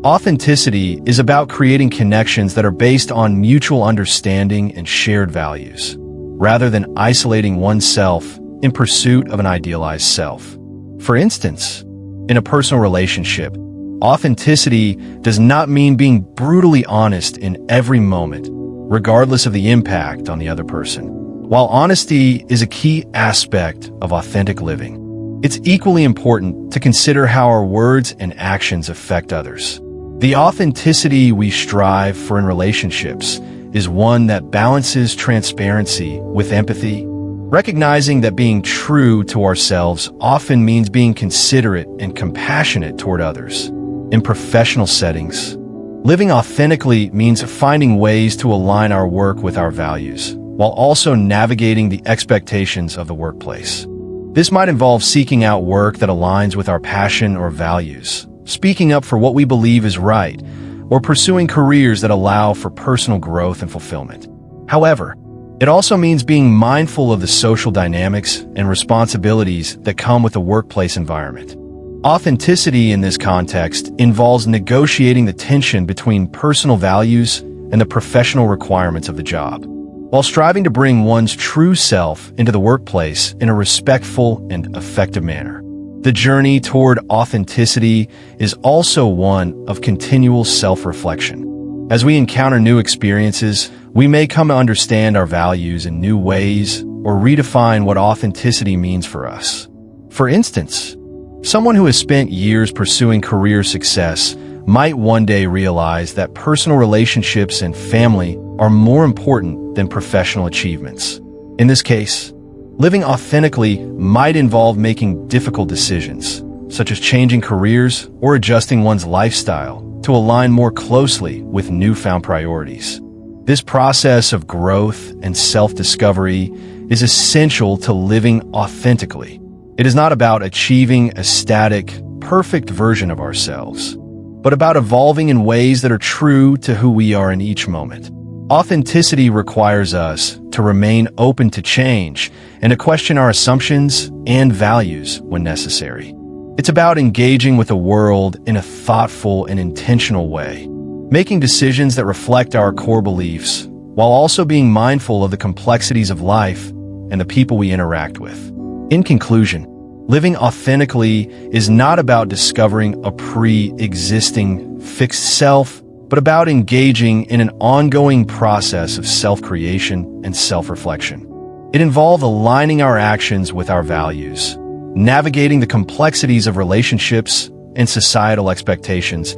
authenticity is about creating connections that are based on mutual understanding and shared values, rather than isolating oneself in pursuit of an idealized self. For instance, in a personal relationship, authenticity does not mean being brutally honest in every moment, regardless of the impact on the other person. While honesty is a key aspect of authentic living, it's equally important to consider how our words and actions affect others. The authenticity we strive for in relationships is one that balances transparency with empathy, recognizing that being true to ourselves often means being considerate and compassionate toward others. In professional settings, living authentically means finding ways to align our work with our values, while also navigating the expectations of the workplace. This might involve seeking out work that aligns with our passion or values, speaking up for what we believe is right, or pursuing careers that allow for personal growth and fulfillment. However, it also means being mindful of the social dynamics and responsibilities that come with the workplace environment. Authenticity in this context involves negotiating the tension between personal values and the professional requirements of the job, while striving to bring one's true self into the workplace in a respectful and effective manner. The journey toward authenticity is also one of continual self-reflection. As we encounter new experiences, we may come to understand our values in new ways or redefine what authenticity means for us. For instance, someone who has spent years pursuing career success might one day realize that personal relationships and family are more important than professional achievements. In this case, living authentically might involve making difficult decisions, such as changing careers or adjusting one's lifestyle to align more closely with newfound priorities. This process of growth and self-discovery is essential to living authentically. It is not about achieving a static, perfect version of ourselves, but about evolving in ways that are true to who we are in each moment. Authenticity requires us to remain open to change and to question our assumptions and values when necessary. It's about engaging with the world in a thoughtful and intentional way, making decisions that reflect our core beliefs, while also being mindful of the complexities of life and the people we interact with. In conclusion, living authentically is not about discovering a pre-existing fixed self, but about engaging in an ongoing process of self-creation and self-reflection. It involves aligning our actions with our values, navigating the complexities of relationships and societal expectations,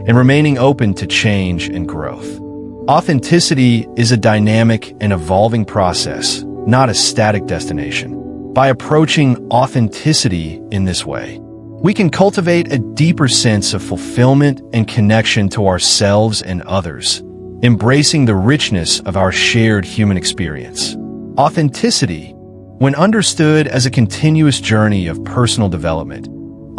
and remaining open to change and growth. Authenticity is a dynamic and evolving process, not a static destination. By approaching authenticity in this way, we can cultivate a deeper sense of fulfillment and connection to ourselves and others, embracing the richness of our shared human experience. Authenticity, when understood as a continuous journey of personal development,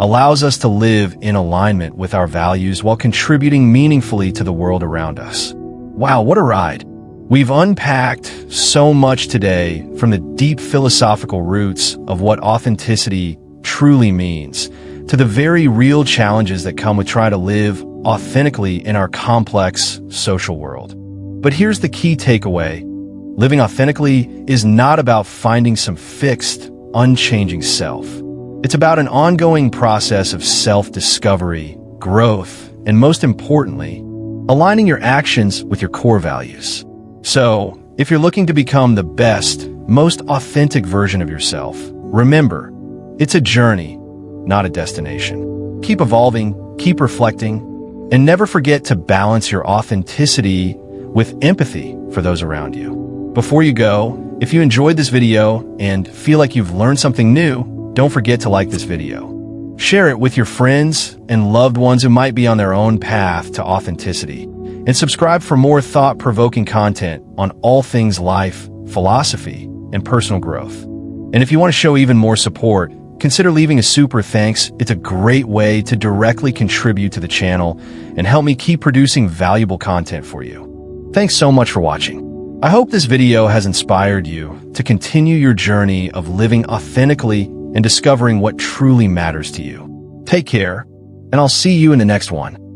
allows us to live in alignment with our values while contributing meaningfully to the world around us. Wow, what a ride! We've unpacked so much today, from the deep philosophical roots of what authenticity truly means to the very real challenges that come with trying to live authentically in our complex social world. But here's the key takeaway. Living authentically is not about finding some fixed, unchanging self. It's about an ongoing process of self-discovery, growth, and most importantly, aligning your actions with your core values. So, if you're looking to become the best, most authentic version of yourself, remember, it's a journey, not a destination. Keep evolving, keep reflecting, and never forget to balance your authenticity with empathy for those around you. Before you go, if you enjoyed this video and feel like you've learned something new, don't forget to like this video. Share it with your friends and loved ones who might be on their own path to authenticity. And subscribe for more thought-provoking content on all things life, philosophy, and personal growth. And if you want to show even more support, consider leaving a super thanks. It's a great way to directly contribute to the channel and help me keep producing valuable content for you. Thanks so much for watching. I hope this video has inspired you to continue your journey of living authentically and discovering what truly matters to you. Take care, and I'll see you in the next one.